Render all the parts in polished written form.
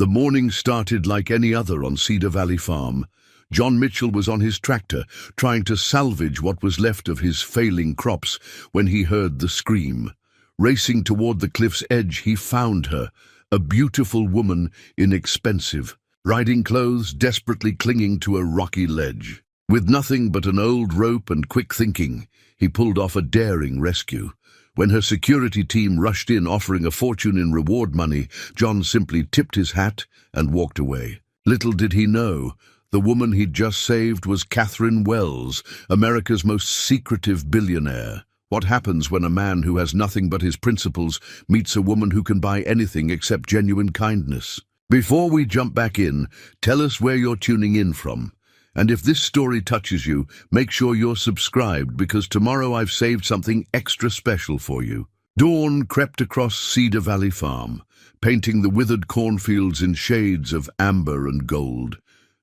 The morning started like any other on Cedar Valley Farm. John Mitchell was on his tractor, trying to salvage what was left of his failing crops, when he heard the scream. Racing toward the cliff's edge, he found her, a beautiful woman, inexpensive, riding clothes, desperately clinging to a rocky ledge. With nothing but an old rope and quick thinking, he pulled off a daring rescue. When her security team rushed in offering a fortune in reward money, John simply tipped his hat and walked away. Little did he know, the woman he'd just saved was Catherine Wells, America's most secretive billionaire. What happens when a man who has nothing but his principles meets a woman who can buy anything except genuine kindness? Before we jump back in, tell us where you're tuning in from. And if this story touches you, make sure you're subscribed, because tomorrow I've saved something extra special for you. Dawn crept across Cedar Valley Farm, painting the withered cornfields in shades of amber and gold.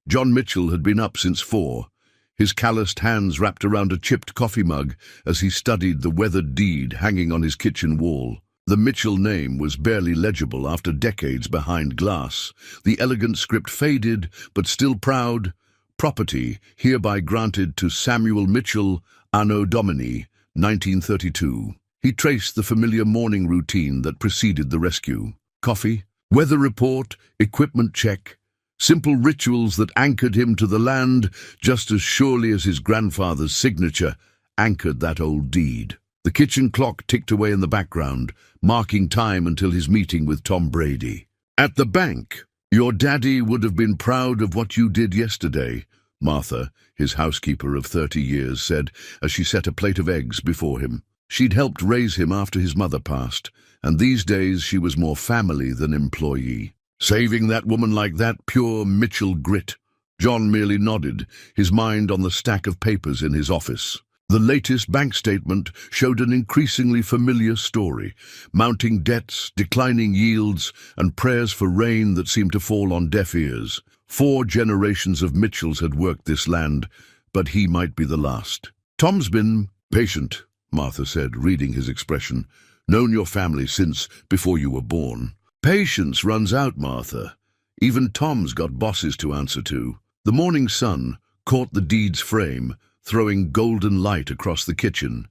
John Mitchell had been up since 4, his calloused hands wrapped around a chipped coffee mug as he studied the weathered deed hanging on his kitchen wall. The Mitchell name was barely legible after decades behind glass. The elegant script faded, but still proud. Property hereby granted to Samuel Mitchell, Anno Domini, 1932. He traced the familiar morning routine that preceded the rescue. Coffee, weather report, equipment check. Simple rituals that anchored him to the land just as surely as his grandfather's signature anchored that old deed. The kitchen clock ticked away in the background, marking time until his meeting with Tom Brady. At the bank, "Your daddy would have been proud of what you did yesterday," Martha, his housekeeper of 30 years, said as she set a plate of eggs before him. She'd helped raise him after his mother passed, and these days she was more family than employee. Saving that woman like that, pure Mitchell grit. John merely nodded, his mind on the stack of papers in his office. The latest bank statement showed an increasingly familiar story: mounting debts, declining yields, and prayers for rain that seemed to fall on deaf ears. 4 generations of Mitchells had worked this land, but he might be the last. "Tom's been patient," Martha said, reading his expression. "Known your family since before you were born." "Patience runs out, Martha. Even Tom's got bosses to answer to." The morning sun caught the deed's frame, throwing golden light across the kitchen.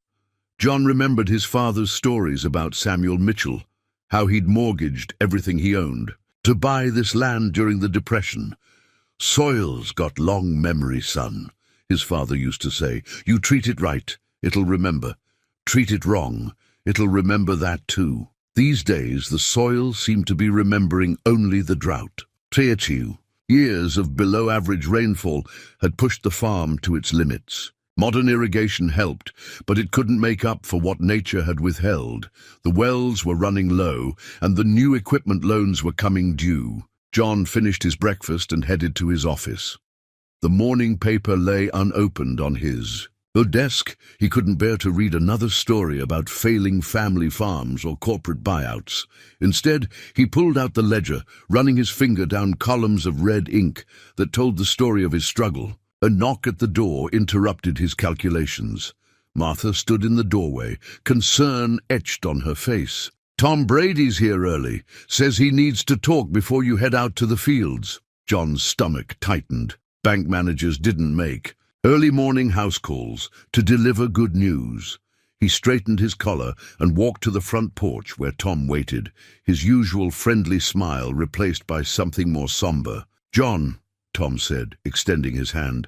John remembered his father's stories about Samuel Mitchell, how he'd mortgaged everything he owned to buy this land during the Depression. "Soil's got long memory, son," his father used to say. "You treat it right, it'll remember. Treat it wrong, it'll remember that too." These days, the soil seemed to be remembering only the drought. Teochew. Years of below-average rainfall had pushed the farm to its limits. Modern irrigation helped, but it couldn't make up for what nature had withheld. The wells were running low, and the new equipment loans were coming due. John finished his breakfast and headed to his office. The morning paper lay unopened on his desk. He couldn't bear to read another story about failing family farms or corporate buyouts. Instead, he pulled out the ledger, running his finger down columns of red ink that told the story of his struggle. A knock at the door interrupted his calculations. Martha stood in the doorway, concern etched on her face. "Tom Brady's here early. Says he needs to talk before you head out to the fields." John's stomach tightened. Bank managers didn't make early morning house calls to deliver good news. He straightened his collar and walked to the front porch where Tom waited, his usual friendly smile replaced by something more somber. "John," Tom said, extending his hand,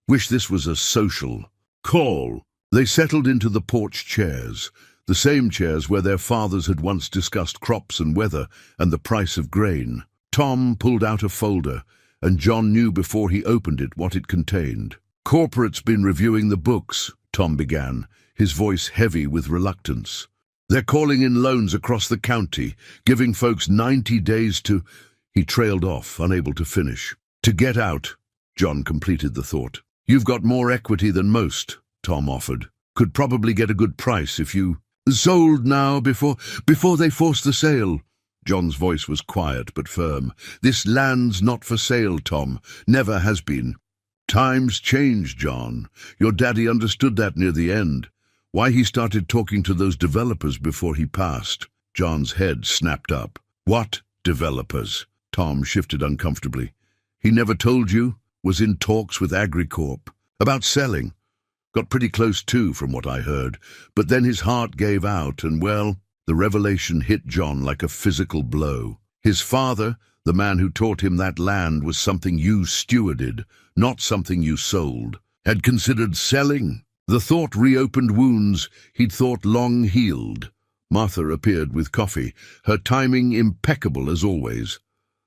"wish this was a social call." They settled into the porch chairs, the same chairs where their fathers had once discussed crops and weather and the price of grain. Tom pulled out a folder, and John knew before he opened it what it contained. "Corporate's been reviewing the books," Tom began, his voice heavy with reluctance. "They're calling in loans across the county, giving folks 90 days to—" He trailed off, unable to finish. "To get out," John completed the thought. "You've got more equity than most," Tom offered. "Could probably get a good price if you—" "Sold now before they force the sale." John's voice was quiet but firm. "This land's not for sale, Tom. Never has been." "Times change, John. Your daddy understood that near the end. Why he started talking to those developers before he passed." John's head snapped up. "What developers?" Tom shifted uncomfortably. He never told you? Was in talks with AgriCorp. About selling. Got pretty close too, from what I heard. But then his heart gave out and, well, the revelation hit John like a physical blow. His father, the man who taught him that land was something you stewarded, not something you sold, had considered selling. The thought reopened wounds he'd thought long healed. Martha appeared with coffee, her timing impeccable as always.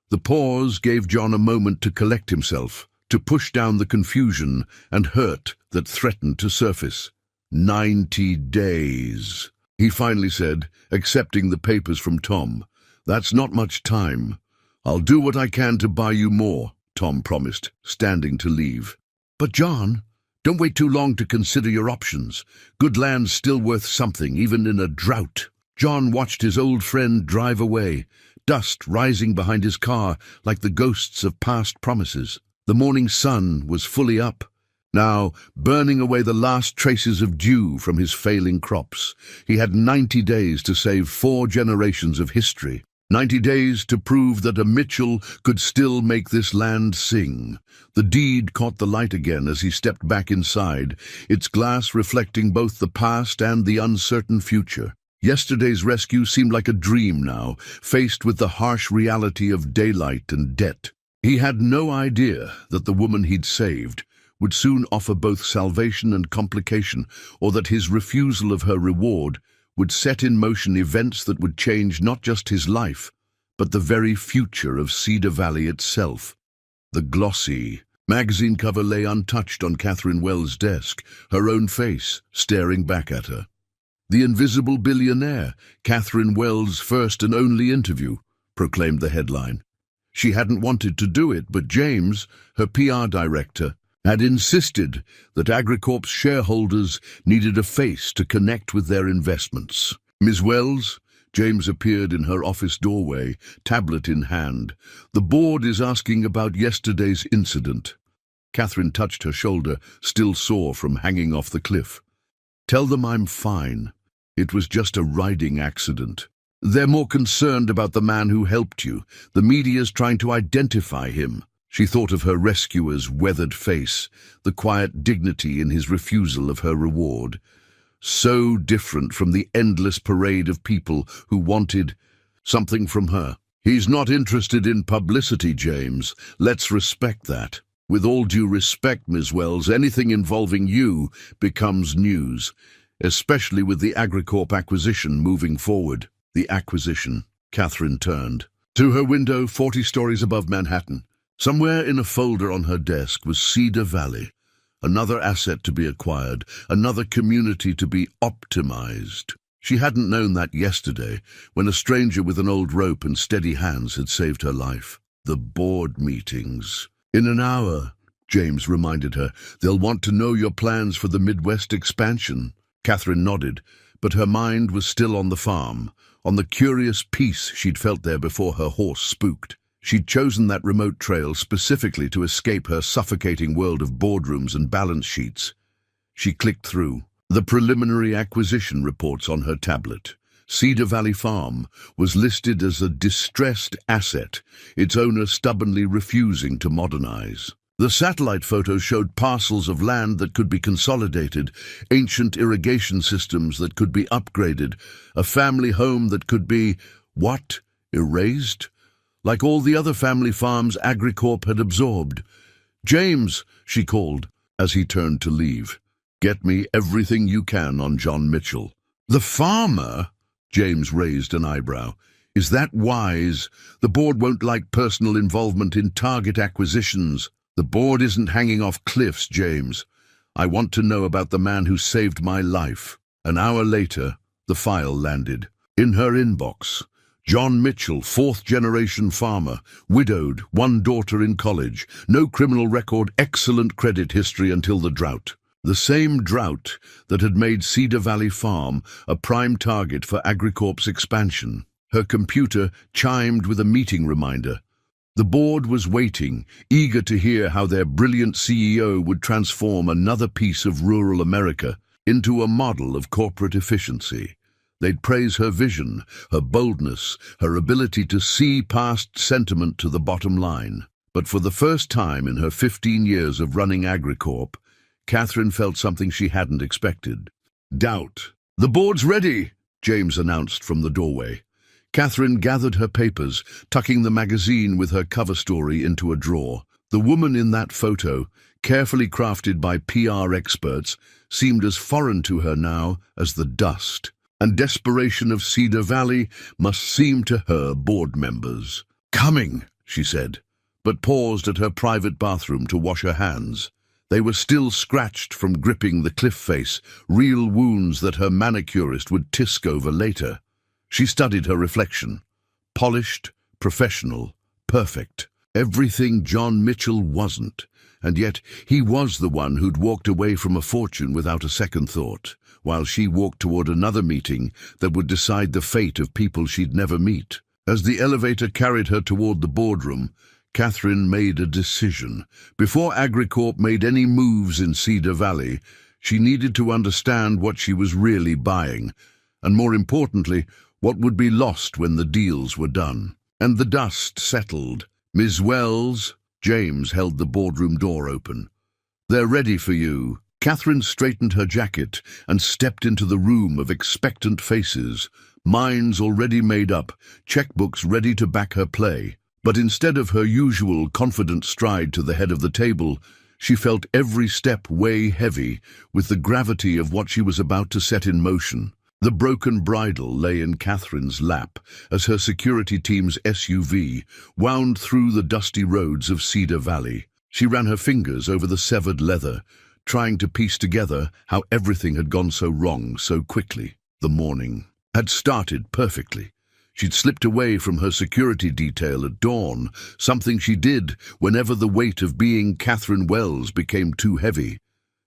The pause gave John a moment to collect himself, to push down the confusion and hurt that threatened to surface. 90 days, he finally said, accepting the papers from Tom. That's not much time. I'll do what I can to buy you more, Tom promised, standing to leave. But John, don't wait too long to consider your options. Good land's still worth something, even in a drought. John watched his old friend drive away, dust rising behind his car like the ghosts of past promises. The morning sun was fully up, now burning away the last traces of dew from his failing crops. He had 90 days to save 4 generations of history. 90 days to prove that a Mitchell could still make this land sing. The deed caught the light again as he stepped back inside, its glass reflecting both the past and the uncertain future. Yesterday's rescue seemed like a dream now, faced with the harsh reality of daylight and debt. He had no idea that the woman he'd saved would soon offer both salvation and complication, or that his refusal of her reward would set in motion events that would change not just his life, but the very future of Cedar Valley itself. The glossy magazine cover lay untouched on Catherine Wells' desk, her own face staring back at her. "The Invisible Billionaire, Catherine Wells' first and only interview," proclaimed the headline. She hadn't wanted to do it, but James, her PR director, had insisted that AgriCorp's shareholders needed a face to connect with their investments. "Ms. Wells," James appeared in her office doorway, tablet in hand. "The board is asking about yesterday's incident." Catherine touched her shoulder, still sore from hanging off the cliff. "Tell them I'm fine. It was just a riding accident. They're more concerned about the man who helped you. The media's trying to identify him." She thought of her rescuer's weathered face, the quiet dignity in his refusal of her reward. So different from the endless parade of people who wanted something from her. "He's not interested in publicity, James. Let's respect that. With all due respect, Ms. Wells, anything involving you becomes news, especially with the AgriCorp acquisition moving forward." The acquisition. Catherine turned. To her window, 40 stories above Manhattan. Somewhere in a folder on her desk was Cedar Valley. Another asset to be acquired, another community to be optimized. She hadn't known that yesterday, when a stranger with an old rope and steady hands had saved her life. The board meetings. "In an hour," James reminded her. "They'll want to know your plans for the Midwest expansion." Catherine nodded, but her mind was still on the farm, on the curious peace she'd felt there before her horse spooked. She'd chosen that remote trail specifically to escape her suffocating world of boardrooms and balance sheets. She clicked through the preliminary acquisition reports on her tablet. Cedar Valley Farm was listed as a distressed asset, its owner stubbornly refusing to modernize. The satellite photos showed parcels of land that could be consolidated, ancient irrigation systems that could be upgraded, a family home that could be, what, erased? Like all the other family farms AgriCorp had absorbed. "James," she called, as he turned to leave. "Get me everything you can on John Mitchell." "The farmer?" James raised an eyebrow. "Is that wise? The board won't like personal involvement in target acquisitions." "The board isn't hanging off cliffs, James. I want to know about the man who saved my life." An hour later, the file landed. In her inbox, John Mitchell, 4th-generation farmer, widowed, 1 daughter in college, no criminal record, excellent credit history until the drought. The same drought that had made Cedar Valley Farm a prime target for AgriCorp's expansion. Her computer chimed with a meeting reminder. The board was waiting, eager to hear how their brilliant CEO would transform another piece of rural America into a model of corporate efficiency. They'd praise her vision, her boldness, her ability to see past sentiment to the bottom line. But for the first time in her 15 years of running Agricorp, Catherine felt something she hadn't expected. Doubt. "The board's ready," James announced from the doorway. Catherine gathered her papers, tucking the magazine with her cover story into a drawer. The woman in that photo, carefully crafted by PR experts, seemed as foreign to her now as the dust and desperation of Cedar Valley must seem to her board members. "Coming," she said, but paused at her private bathroom to wash her hands. They were still scratched from gripping the cliff face, real wounds that her manicurist would tisk over later. She studied her reflection. Polished, professional, perfect. Everything John Mitchell wasn't, and yet he was the one who'd walked away from a fortune without a second thought, while she walked toward another meeting that would decide the fate of people she'd never meet. As the elevator carried her toward the boardroom, Catherine made a decision. Before Agricorp made any moves in Cedar Valley, she needed to understand what she was really buying, and more importantly, what would be lost when the deals were done. And the dust settled. "Ms. Wells," James held the boardroom door open. "They're ready for you." Catherine straightened her jacket and stepped into the room of expectant faces, minds already made up, checkbooks ready to back her play. But instead of her usual confident stride to the head of the table, she felt every step weigh heavy with the gravity of what she was about to set in motion. The broken bridle lay in Catherine's lap as her security team's SUV wound through the dusty roads of Cedar Valley. She ran her fingers over the severed leather, trying to piece together how everything had gone so wrong so quickly. The morning had started perfectly. She'd slipped away from her security detail at dawn, something she did whenever the weight of being Catherine Wells became too heavy.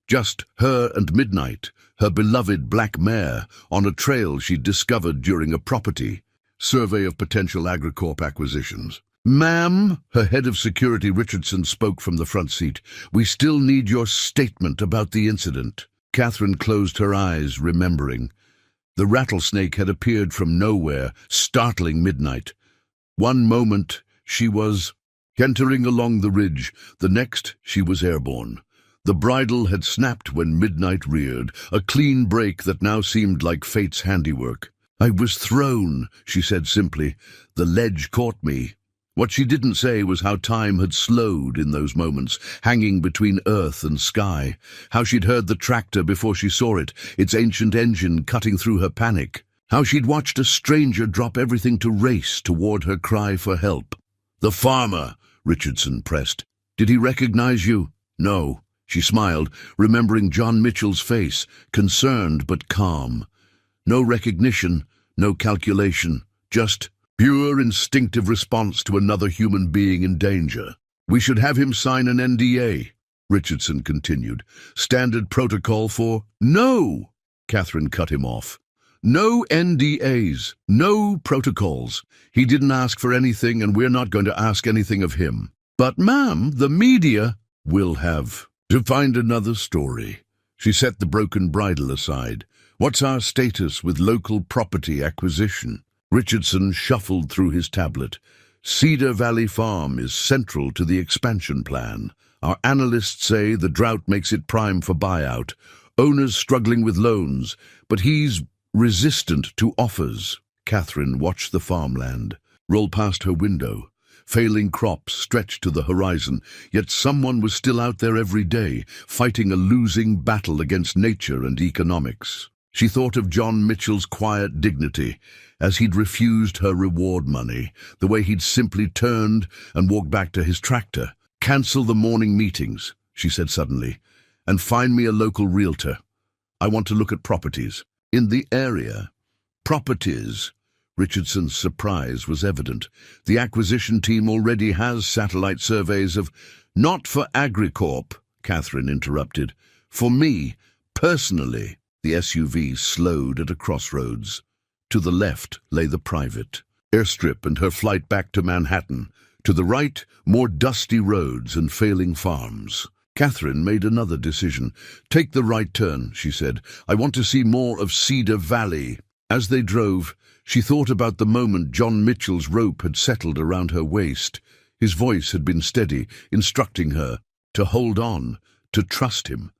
Just her and Midnight, her beloved black mare, on a trail she'd discovered during a property survey of potential Agricorp acquisitions. "Ma'am," her head of security Richardson spoke from the front seat, "we still need your statement about the incident." Catherine closed her eyes, remembering. The rattlesnake had appeared from nowhere, startling Midnight. One moment she was cantering along the ridge, the next she was airborne. The bridle had snapped when Midnight reared, a clean break that now seemed like fate's handiwork. "I was thrown," she said simply. "The ledge caught me." What she didn't say was how time had slowed in those moments, hanging between earth and sky, how she'd heard the tractor before she saw it, its ancient engine cutting through her panic, how she'd watched a stranger drop everything to race toward her cry for help. "The farmer," Richardson pressed. "Did he recognize you?" "No." She smiled, remembering John Mitchell's face, concerned but calm. No recognition, no calculation, just pure instinctive response to another human being in danger. "We should have him sign an NDA," Richardson continued. "Standard protocol for—" "No!" Catherine cut him off. "No NDAs, no protocols. He didn't ask for anything, and we're not going to ask anything of him. But, ma'am, the media will have to find another story." She set the broken bridle aside. "What's our status with local property acquisition?" Richardson shuffled through his tablet. "Cedar Valley Farm is central to the expansion plan. Our analysts say the drought makes it prime for buyout. Owners struggling with loans, but he's resistant to offers." Catherine watched the farmland roll past her window. Failing crops stretched to the horizon, yet someone was still out there every day, fighting a losing battle against nature and economics. She thought of John Mitchell's quiet dignity, as he'd refused her reward money, the way he'd simply turned and walked back to his tractor. "Cancel the morning meetings," she said suddenly, "and find me a local realtor. I want to look at properties." "In the area?" "Properties." Richardson's surprise was evident. "The acquisition team already has satellite surveys of—" "Not for Agricorp," Catherine interrupted. "For me, personally." The SUV slowed at a crossroads. To the left lay the private airstrip and her flight back to Manhattan. To the right, more dusty roads and failing farms. Catherine made another decision. "Take the right turn," she said. "I want to see more of Cedar Valley." As they drove, she thought about the moment John Mitchell's rope had settled around her waist. His voice had been steady, instructing her to hold on, to trust him.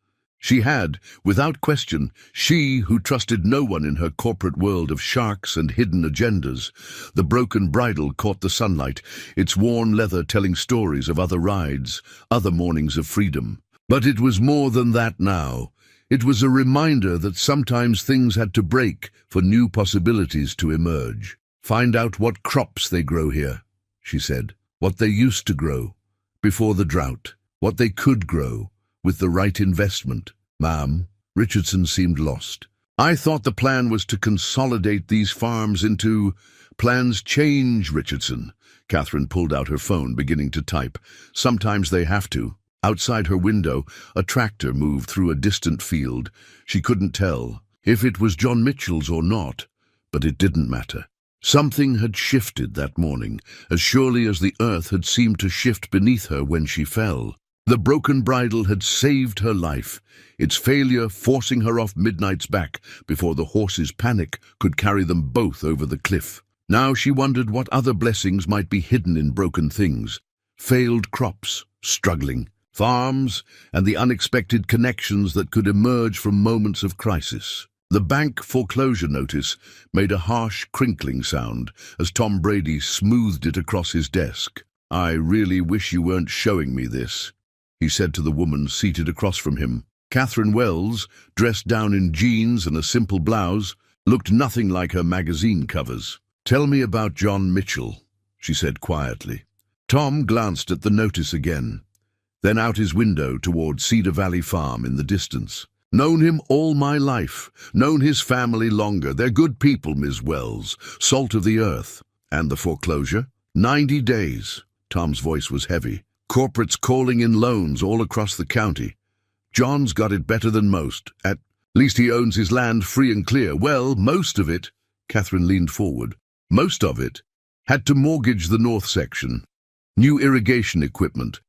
She had, without question, she who trusted no one in her corporate world of sharks and hidden agendas. The broken bridle caught the sunlight, its worn leather telling stories of other rides, other mornings of freedom. But it was more than that now. It was a reminder that sometimes things had to break for new possibilities to emerge. "Find out what crops they grow here," she said. "What they used to grow, before the drought. What they could grow, with the right investment." "Ma'am," Richardson seemed lost. "I thought the plan was to consolidate these farms into—" "Plans change, Richardson." Catherine pulled out her phone, beginning to type. "Sometimes they have to." Outside her window, a tractor moved through a distant field. She couldn't tell if it was John Mitchell's or not, but it didn't matter. Something had shifted that morning, as surely as the earth had seemed to shift beneath her when she fell. The broken bridle had saved her life, its failure forcing her off Midnight's back before the horse's panic could carry them both over the cliff. Now she wondered what other blessings might be hidden in broken things. Failed crops, struggling farms, and the unexpected connections that could emerge from moments of crisis. The bank foreclosure notice made a harsh crinkling sound as Tom Brady smoothed it across his desk. "I really wish you weren't showing me this," he said to the woman seated across from him. Catherine Wells, dressed down in jeans and a simple blouse, looked nothing like her magazine covers. "Tell me about John Mitchell," she said quietly. Tom glanced at the notice again, then out his window toward Cedar Valley Farm in the distance. "Known him all my life, known his family longer. They're good people, Ms. Wells, salt of the earth." "And the foreclosure?" 90 days. Tom's voice was heavy. "Corporates calling in loans all across the county. John's got it better than most. At least he owns his land free and clear. Well, most of it," Catherine leaned forward, "most of it had to mortgage the north section. New irrigation equipment.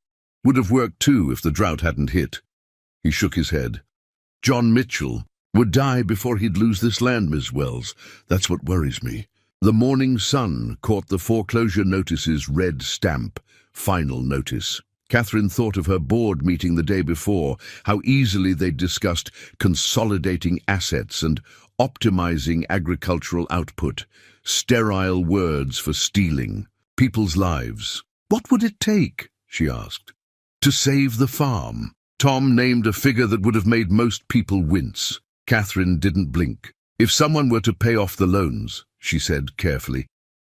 Would have worked too if the drought hadn't hit." He shook his head. "John Mitchell would die before he'd lose this land, Ms. Wells. That's what worries me." The morning sun caught the foreclosure notice's red stamp, final notice. Catherine thought of her board meeting the day before, how easily they'd discussed consolidating assets and optimizing agricultural output. Sterile words for stealing people's lives. "What would it take," she asked, "to save the farm?" Tom named a figure that would have made most people wince. Catherine didn't blink. "If someone were to pay off the loans," she said carefully,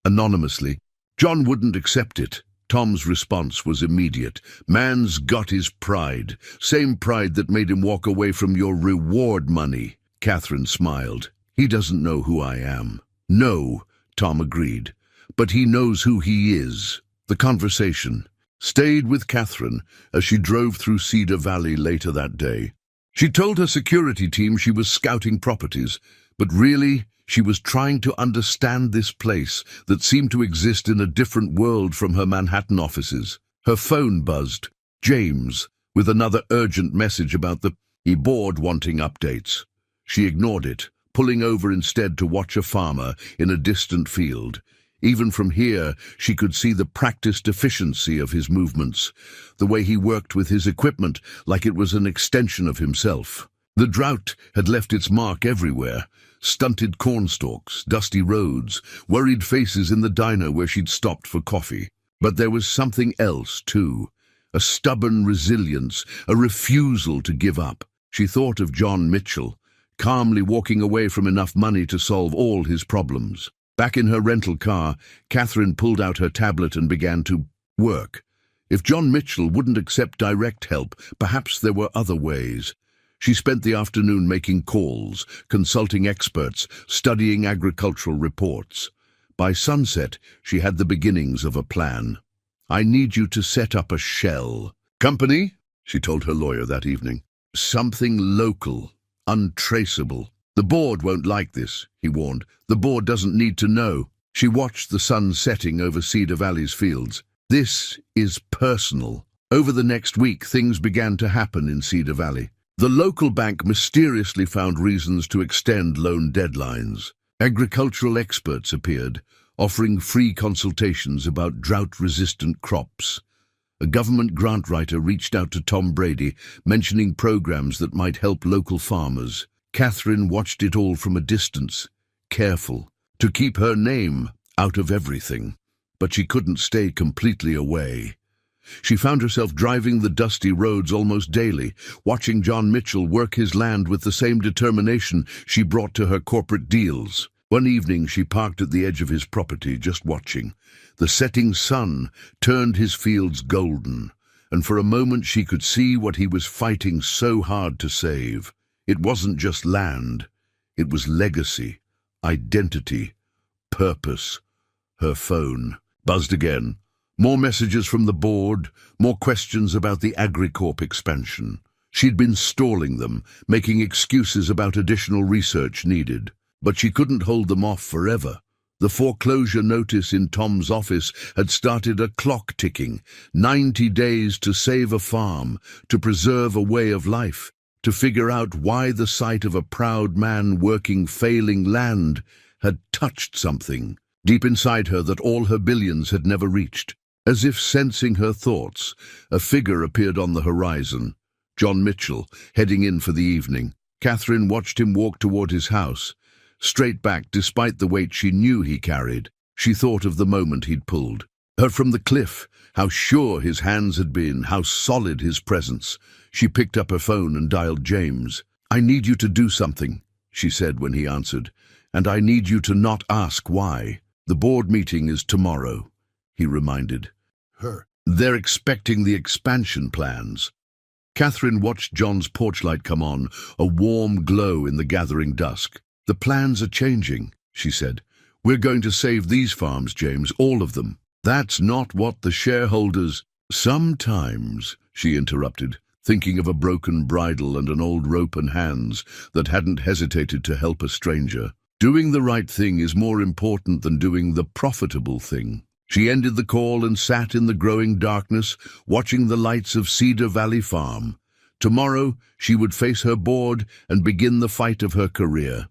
anonymously, "John wouldn't accept it." Tom's response was immediate. "Man's got his pride. Same pride that made him walk away from your reward money." Catherine smiled. "He doesn't know who I am." "No," Tom agreed, "but he knows who he is." The conversation stayed with Catherine as she drove through Cedar Valley later that day. She told her security team she was scouting properties, but really she was trying to understand this place that seemed to exist in a different world from her Manhattan offices. Her phone buzzed. James, with another urgent message about the board wanting updates. She ignored it, pulling over instead to watch a farmer in a distant field. Even from here, she could see the practiced efficiency of his movements, the way he worked with his equipment like it was an extension of himself. The drought had left its mark everywhere. Stunted cornstalks, dusty roads, worried faces in the diner where she'd stopped for coffee. But there was something else, too. A stubborn resilience, a refusal to give up. She thought of John Mitchell, calmly walking away from enough money to solve all his problems. Back in her rental car, Catherine pulled out her tablet and began to work. If John Mitchell wouldn't accept direct help, perhaps there were other ways. She spent the afternoon making calls, consulting experts, studying agricultural reports. By sunset, she had the beginnings of a plan. "I need you to set up a shell company," she told her lawyer that evening. "Something local, untraceable. The board won't like this," he warned. "The board doesn't need to know." She watched the sun setting over Cedar Valley's fields. "This is personal." Over the next week, things began to happen in Cedar Valley. The local bank mysteriously found reasons to extend loan deadlines. Agricultural experts appeared, offering free consultations about drought-resistant crops. A government grant writer reached out to Tom Brady, mentioning programs that might help local farmers. Catherine watched it all from a distance, careful to keep her name out of everything. But she couldn't stay completely away. She found herself driving the dusty roads almost daily, watching John Mitchell work his land with the same determination she brought to her corporate deals. One evening she parked at the edge of his property, just watching. The setting sun turned his fields golden, and for a moment she could see what he was fighting so hard to save. It wasn't just land, it was legacy, identity, purpose. Her phone buzzed again. More messages from the board, more questions about the AgriCorp expansion. She'd been stalling them, making excuses about additional research needed. But she couldn't hold them off forever. The foreclosure notice in Tom's office had started a clock ticking. 90 days to save a farm, to preserve a way of life, to figure out why the sight of a proud man working failing land had touched something deep inside her that all her billions had never reached. As if sensing her thoughts, a figure appeared on the horizon. John Mitchell, heading in for the evening. Catherine watched him walk toward his house, straight back despite the weight she knew he carried. She thought of the moment he'd pulled her from the cliff, how sure his hands had been, how solid his presence. She picked up her phone and dialed James. "I need you to do something," she said when he answered, "and I need you to not ask why." "The board meeting is tomorrow," he reminded her. "They're expecting the expansion plans." Catherine watched John's porchlight come on, a warm glow in the gathering dusk. "The plans are changing," she said. "We're going to save these farms, James, all of them." "That's not what the shareholders—" "Sometimes," she interrupted, thinking of a broken bridle and an old rope and hands that hadn't hesitated to help a stranger. "Doing the right thing is more important than doing the profitable thing." She ended the call and sat in the growing darkness, watching the lights of Cedar Valley Farm. Tomorrow she would face her board and begin the fight of her career.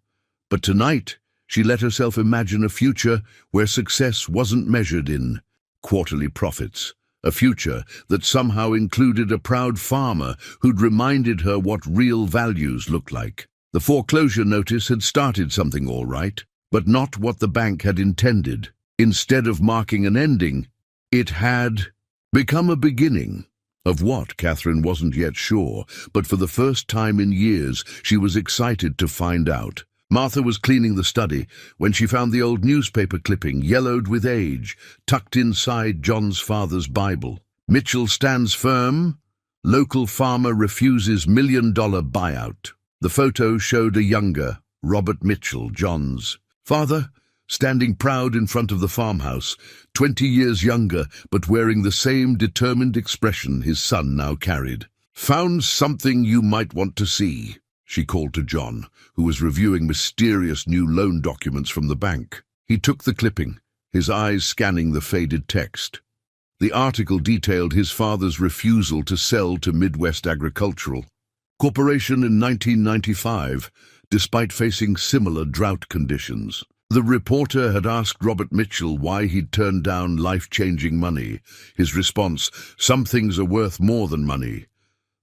But tonight she let herself imagine a future where success wasn't measured in quarterly profits. A future that somehow included a proud farmer who'd reminded her what real values looked like. The foreclosure notice had started something all right, but not what the bank had intended. Instead of marking an ending, it had become a beginning. Of what, Catherine wasn't yet sure, but for the first time in years she was excited to find out. Martha was cleaning the study when she found the old newspaper clipping, yellowed with age, tucked inside John's father's Bible. "Mitchell stands firm. Local farmer refuses $1 million buyout." The photo showed a younger Robert Mitchell, John's father, standing proud in front of the farmhouse, 20 years younger, but wearing the same determined expression his son now carried. "Found something you might want to see," she called to John, who was reviewing mysterious new loan documents from the bank. He took the clipping, his eyes scanning the faded text. The article detailed his father's refusal to sell to Midwest Agricultural Corporation in 1995, despite facing similar drought conditions. The reporter had asked Robert Mitchell why he'd turned down life-changing money. His response, "Some things are worth more than money.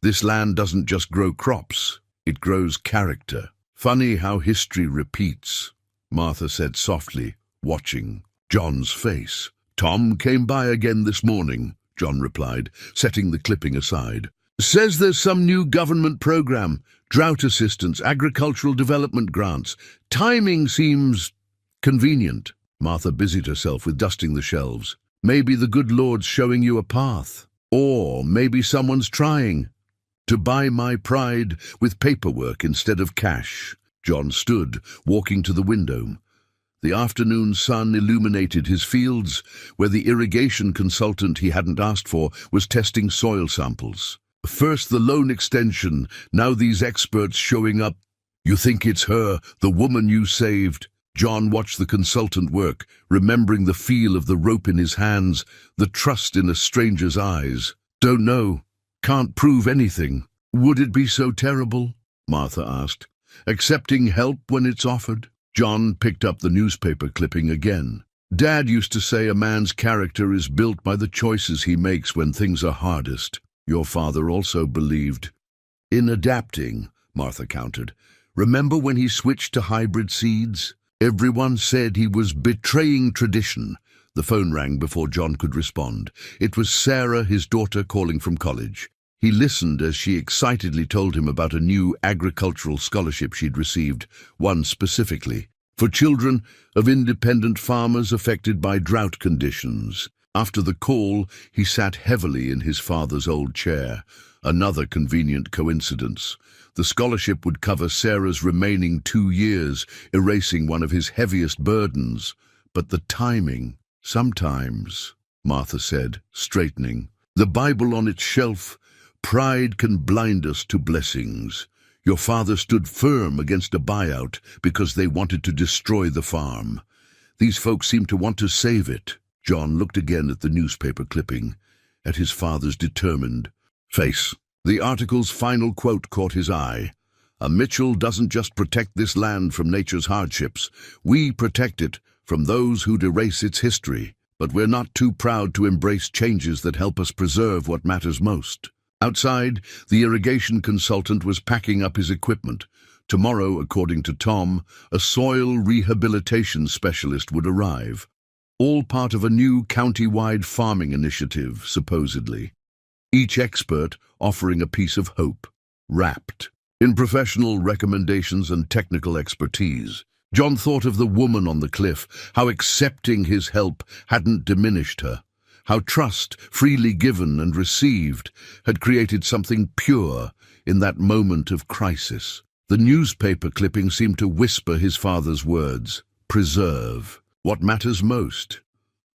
This land doesn't just grow crops, it grows character." "Funny how history repeats," Martha said softly, watching John's face. "Tom came by again this morning," John replied, setting the clipping aside. "Says there's some new government program, drought assistance, agricultural development grants. Timing seems convenient." Martha busied herself with dusting the shelves. "Maybe the good Lord's showing you a path. Or maybe someone's trying to buy my pride with paperwork instead of cash." John stood, walking to the window. The afternoon sun illuminated his fields, where the irrigation consultant he hadn't asked for was testing soil samples. First the loan extension, now these experts showing up. "You think it's her, the woman you saved?" John watched the consultant work, remembering the feel of the rope in his hands, the trust in a stranger's eyes. "Don't know. Can't prove anything." "Would it be so terrible?" Martha asked. "Accepting help when it's offered?" John picked up the newspaper clipping again. Dad used to say a man's character is built by the choices he makes when things are hardest. Your father also believed in adapting, Martha countered. Remember when he switched to hybrid seeds? Everyone said he was betraying tradition. The phone rang before John could respond. It was Sarah, his daughter, calling from college. He listened as she excitedly told him about a new agricultural scholarship she'd received, one specifically, for children of independent farmers affected by drought conditions. After the call, he sat heavily in his father's old chair. Another convenient coincidence. The scholarship would cover Sarah's remaining 2 years, erasing one of his heaviest burdens. But the timing, sometimes, Martha said, straightening. The Bible on its shelf, pride can blind us to blessings. Your father stood firm against a buyout because they wanted to destroy the farm. These folks seem to want to save it. John looked again at the newspaper clipping, at his father's determined face. The article's final quote caught his eye. A Mitchell doesn't just protect this land from nature's hardships. We protect it from those who'd erase its history. But we're not too proud to embrace changes that help us preserve what matters most. Outside, the irrigation consultant was packing up his equipment. Tomorrow, according to Tom, a soil rehabilitation specialist would arrive. All part of a new county-wide farming initiative, supposedly. Each expert offering a piece of hope, wrapped in professional recommendations and technical expertise. John thought of the woman on the cliff, how accepting his help hadn't diminished her, how trust, freely given and received, had created something pure in that moment of crisis. The newspaper clipping seemed to whisper his father's words, preserve what matters most.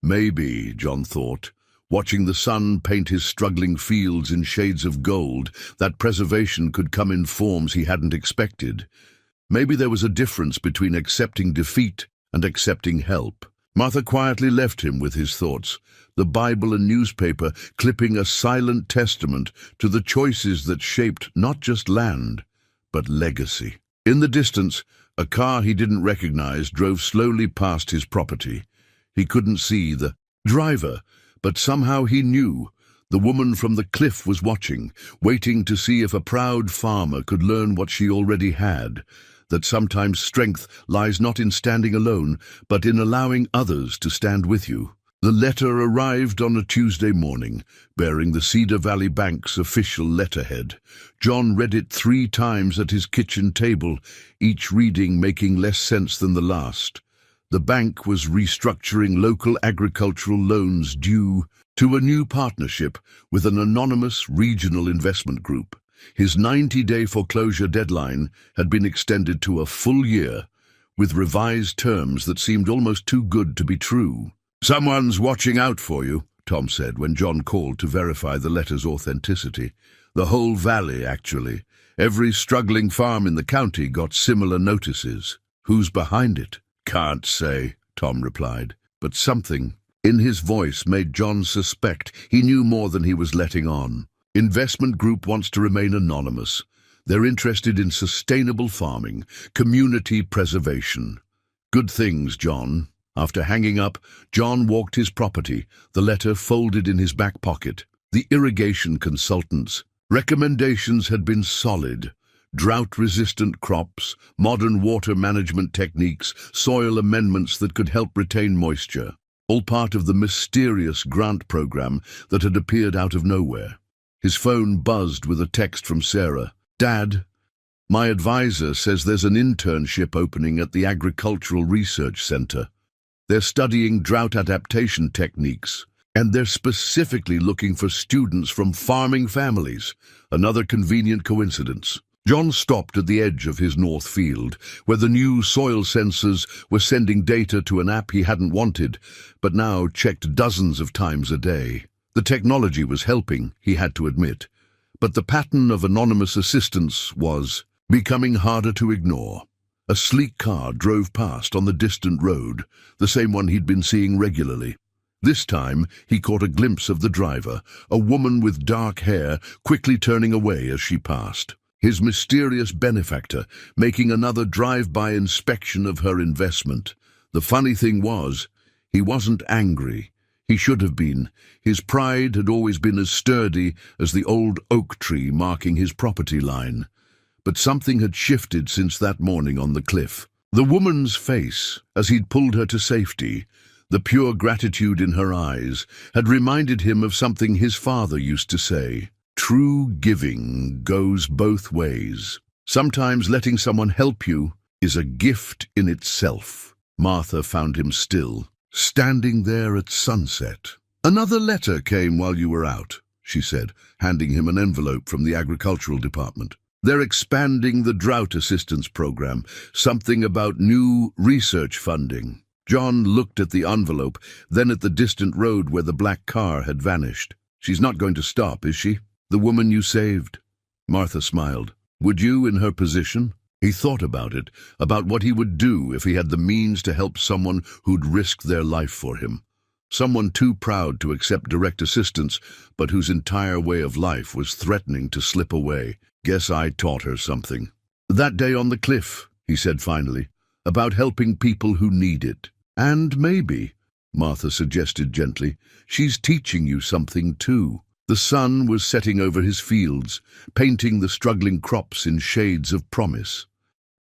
Maybe, John thought, watching the sun paint his struggling fields in shades of gold, that preservation could come in forms he hadn't expected. Maybe there was a difference between accepting defeat and accepting help. Martha quietly left him with his thoughts, the Bible and newspaper clipping a silent testament to the choices that shaped not just land, but legacy. In the distance, a car he didn't recognize drove slowly past his property. He couldn't see the driver, but somehow he knew. The woman from the cliff was watching, waiting to see if a proud farmer could learn what she already had, that sometimes strength lies not in standing alone, but in allowing others to stand with you. The letter arrived on a Tuesday morning, bearing the Cedar Valley Bank's official letterhead. John read it 3 times at his kitchen table, each reading making less sense than the last. The bank was restructuring local agricultural loans due to a new partnership with an anonymous regional investment group. His 90-day foreclosure deadline had been extended to a full year, with revised terms that seemed almost too good to be true. "Someone's watching out for you," Tom said when John called to verify the letter's authenticity. "The whole valley, actually. Every struggling farm in the county got similar notices." "Who's behind it?" "Can't say," Tom replied. But something in his voice made John suspect he knew more than he was letting on. Investment group wants to remain anonymous. They're interested in sustainable farming, community preservation. Good things, John. After hanging up, John walked his property, the letter folded in his back pocket. The irrigation consultant's recommendations had been solid. Drought-resistant crops, modern water management techniques, soil amendments that could help retain moisture. All part of the mysterious grant program that had appeared out of nowhere. His phone buzzed with a text from Sarah. "Dad, my advisor says there's an internship opening at the Agricultural Research Center. They're studying drought adaptation techniques, and they're specifically looking for students from farming families." Another convenient coincidence. John stopped at the edge of his north field, where the new soil sensors were sending data to an app he hadn't wanted, but now checked dozens of times a day. The technology was helping, he had to admit, but the pattern of anonymous assistance was becoming harder to ignore. A sleek car drove past on the distant road, the same one he'd been seeing regularly. This time, he caught a glimpse of the driver, a woman with dark hair, quickly turning away as she passed. his mysterious benefactor, making another drive-by inspection of her investment. The funny thing was, he wasn't angry. He should have been. His pride had always been as sturdy as the old oak tree marking his property line. But something had shifted since that morning on the cliff. The woman's face, as he'd pulled her to safety, the pure gratitude in her eyes, had reminded him of something his father used to say. True giving goes both ways. Sometimes letting someone help you is a gift in itself. Martha found him still, standing there at sunset. "Another letter came while you were out," she said, handing him an envelope from the agricultural department. "They're expanding the drought assistance program, something about new research funding." John looked at the envelope, then at the distant road where the black car had vanished. "She's not going to stop, is she? The woman you saved?" Martha smiled. "Would you, in her position?" He thought about it, about what he would do if he had the means to help someone who'd risked their life for him. Someone too proud to accept direct assistance, but whose entire way of life was threatening to slip away. "Guess I taught her something." "That day on the cliff," he said finally, "about helping people who need it. And maybe," Martha suggested gently, "she's teaching you something too." The sun was setting over his fields, painting the struggling crops in shades of promise.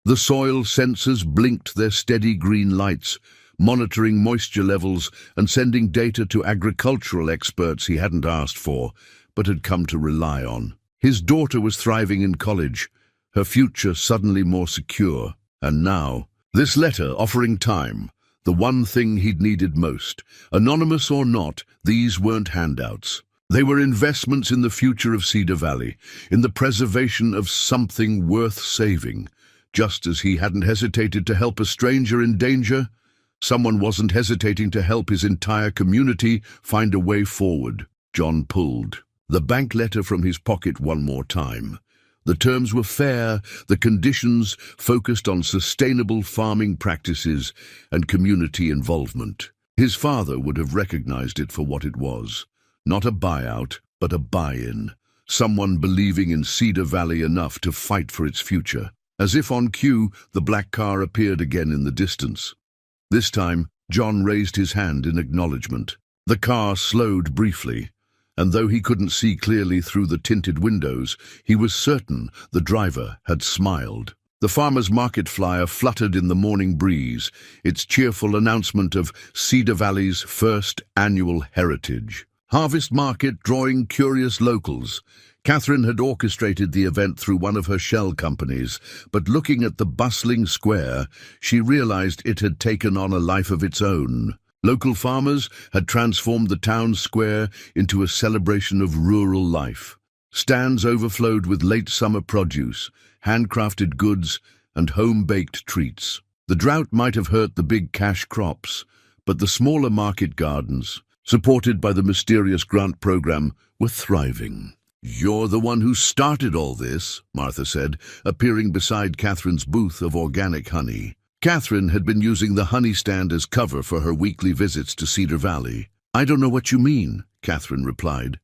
The soil sensors blinked their steady green lights, monitoring moisture levels and sending data to agricultural experts he hadn't asked for, but had come to rely on. His daughter was thriving in college, her future suddenly more secure. And now, this letter offering time, the one thing he'd needed most. Anonymous or not, these weren't handouts. They were investments in the future of Cedar Valley, in the preservation of something worth saving. Just as he hadn't hesitated to help a stranger in danger, someone wasn't hesitating to help his entire community find a way forward. John pulled the bank letter from his pocket one more time. The terms were fair, the conditions focused on sustainable farming practices and community involvement. His father would have recognized it for what it was. Not a buyout, but a buy-in. Someone believing in Cedar Valley enough to fight for its future. As if on cue, the black car appeared again in the distance. This time, John raised his hand in acknowledgement. The car slowed briefly, and though he couldn't see clearly through the tinted windows, he was certain the driver had smiled. The farmer's market flyer fluttered in the morning breeze, its cheerful announcement of Cedar Valley's first annual heritage. Harvest market drawing curious locals. Catherine had orchestrated the event through one of her shell companies, but looking at the bustling square, she realized it had taken on a life of its own. Local farmers had transformed the town square into a celebration of rural life. Stands overflowed with late summer produce, handcrafted goods, and home-baked treats. The drought might have hurt the big cash crops, but the smaller market gardens, supported by the mysterious grant program, were thriving. "You're the one who started all this," Martha said, appearing beside Catherine's booth of organic honey. Catherine had been using the honey stand as cover for her weekly visits to Cedar Valley. "I don't know what you mean," Catherine replied.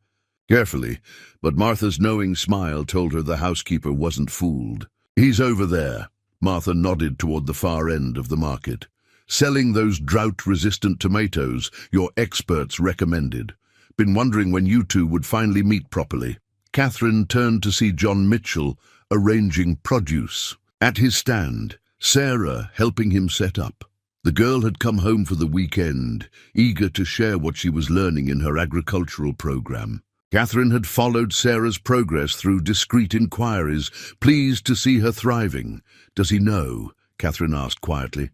Carefully, but Martha's knowing smile told her the housekeeper wasn't fooled. "He's over there." Martha nodded toward the far end of the market. "Selling those drought-resistant tomatoes your experts recommended. Been wondering when you two would finally meet properly." Catherine turned to see John Mitchell arranging produce. At his stand, Sarah helping him set up. The girl had come home for the weekend, eager to share what she was learning in her agricultural program. Catherine had followed Sarah's progress through discreet inquiries, pleased to see her thriving. "Does he know?" Catherine asked quietly.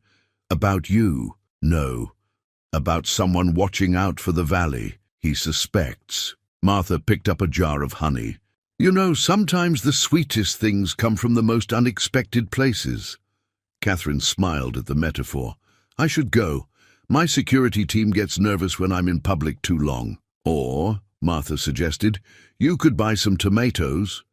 "About you?" "No. About someone watching out for the valley. He suspects." Martha picked up a jar of honey. "You know, sometimes the sweetest things come from the most unexpected places." Catherine smiled at the metaphor. "I should go. My security team gets nervous when I'm in public too long." "Or," Martha suggested, "you could buy some tomatoes.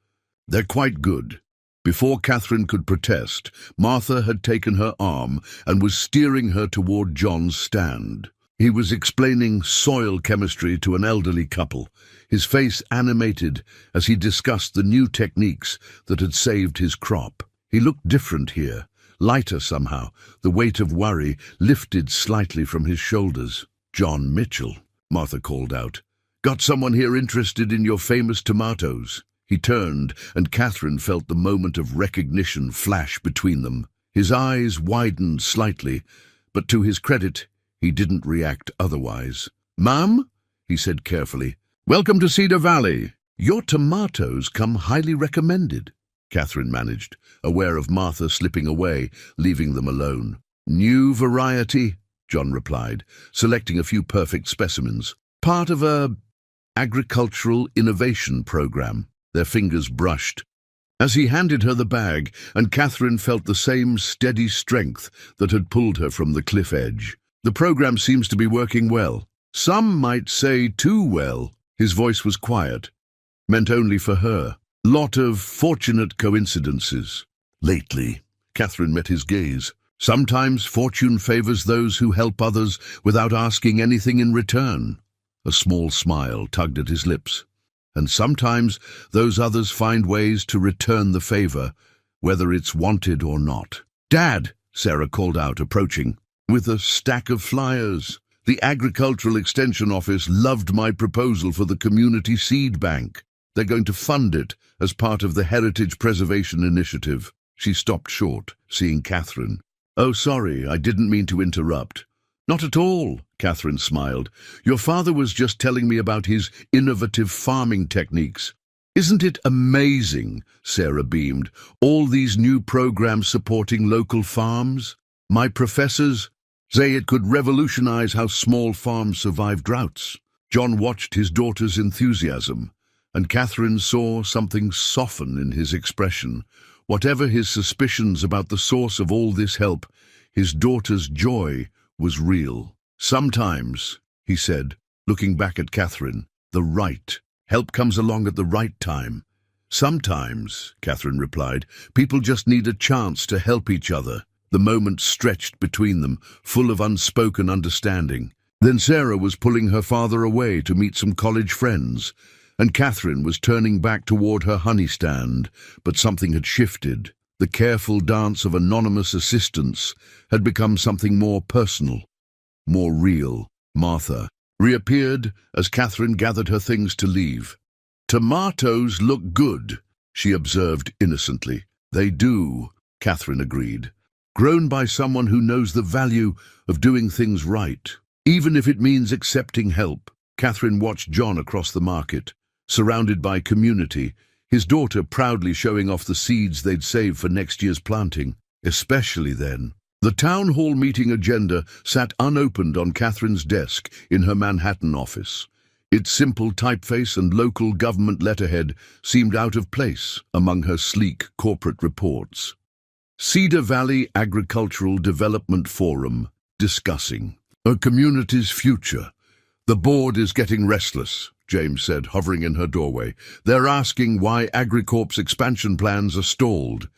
They're quite good." Before Catherine could protest, Martha had taken her arm and was steering her toward John's stand. He was explaining soil chemistry to an elderly couple, his face animated as he discussed the new techniques that had saved his crop. He looked different here, lighter somehow, the weight of worry lifted slightly from his shoulders. "John Mitchell," Martha called out. "Got someone here interested in your famous tomatoes." He turned, and Catherine felt the moment of recognition flash between them. His eyes widened slightly, but to his credit, he didn't react otherwise. "Ma'am," he said carefully, "welcome to Cedar Valley. Your tomatoes come highly recommended," Catherine managed, aware of Martha slipping away, leaving them alone. "New variety," John replied, selecting a few perfect specimens. "Part of a agricultural innovation program." Their fingers brushed as he handed her the bag, and Catherine felt the same steady strength that had pulled her from the cliff edge. "The program seems to be working well. Some might say too well." His voice was quiet, meant only for her. "Lot of fortunate coincidences." Lately, Catherine met his gaze. "Sometimes fortune favors those who help others without asking anything in return." A small smile tugged at his lips. "And sometimes those others find ways to return the favor, whether it's wanted or not." "Dad," Sarah called out, approaching with a stack of flyers. "The Agricultural Extension Office loved my proposal for the Community Seed Bank. They're going to fund it as part of the Heritage Preservation Initiative." She stopped short, seeing Catherine. "Oh, sorry, I didn't mean to interrupt." "Not at all," Catherine smiled. "Your father was just telling me about his innovative farming techniques." "Isn't it amazing?" Sarah beamed. "All these new programs supporting local farms. My professors say it could revolutionize how small farms survive droughts." John watched his daughter's enthusiasm, and Catherine saw something soften in his expression. Whatever his suspicions about the source of all this help, his daughter's joy was real. "Sometimes," he said, looking back at Catherine, "the right help comes along at the right time." "Sometimes," Catherine replied, "people just need a chance to help each other." The moment stretched between them, full of unspoken understanding. Then Sarah was pulling her father away to meet some college friends, and Catherine was turning back toward her honey stand, but something had shifted. The careful dance of anonymous assistance had become something more personal, more real. Martha reappeared as Catherine gathered her things to leave. "Tomatoes look good," she observed innocently. "They do," Catherine agreed. "Grown by someone who knows the value of doing things right, even if it means accepting help." Catherine watched John across the market, surrounded by community, his daughter proudly showing off the seeds they'd saved for next year's planting. Especially then. The town hall meeting agenda sat unopened on Catherine's desk in her Manhattan office. Its simple typeface and local government letterhead seemed out of place among her sleek corporate reports. Cedar Valley Agricultural Development Forum, discussing a community's future. "The board is getting restless," James said, hovering in her doorway. "They're asking why AgriCorp's expansion plans are stalled."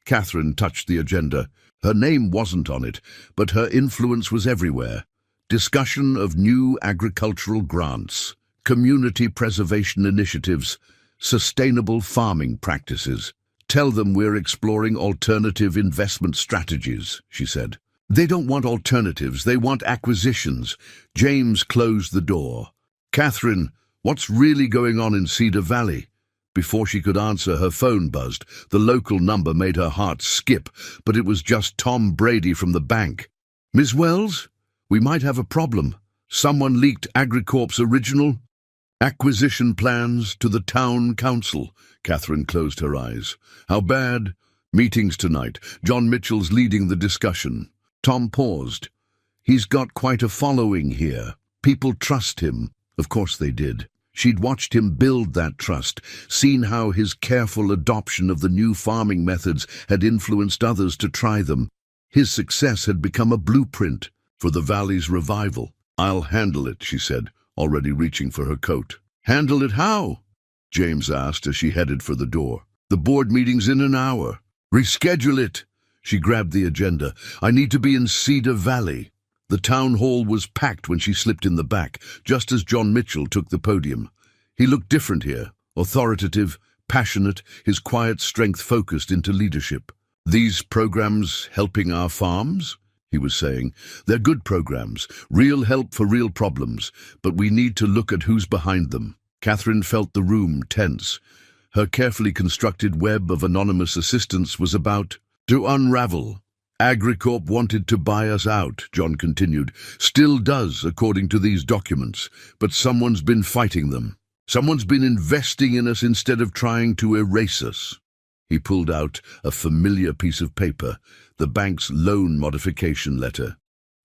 Catherine touched the agenda. Her name wasn't on it, but her influence was everywhere. Discussion of new agricultural grants, community preservation initiatives, sustainable farming practices. "Tell them we're exploring alternative investment strategies," she said. "They don't want alternatives, they want acquisitions." James closed the door. "Catherine, what's really going on in Cedar Valley?" Before she could answer, her phone buzzed. The local number made her heart skip, but it was just Tom Brady from the bank. "Ms. Wells, we might have a problem. Someone leaked AgriCorp's original acquisition plans to the town council." Catherine closed her eyes. "How bad?" "Meetings tonight. John Mitchell's leading the discussion." Tom paused. "He's got quite a following here. People trust him." Of course they did. She'd watched him build that trust, seen how his careful adoption of the new farming methods had influenced others to try them. His success had become a blueprint for the valley's revival. "I'll handle it," she said, already reaching for her coat. "Handle it how?" James asked as she headed for the door. "The board meeting's in an hour." "Reschedule it." She grabbed the agenda. "I need to be in Cedar Valley." The town hall was packed when she slipped in the back, just as John Mitchell took the podium. He looked different here, authoritative, passionate, his quiet strength focused into leadership. "These programs helping our farms?" he was saying. "They're good programs, real help for real problems, but we need to look at who's behind them." Catherine felt the room tense. Her carefully constructed web of anonymous assistance was about to unravel. "Agricorp wanted to buy us out," John continued. "Still does, according to these documents, but someone's been fighting them. Someone's been investing in us instead of trying to erase us." He pulled out a familiar piece of paper, the bank's loan modification letter.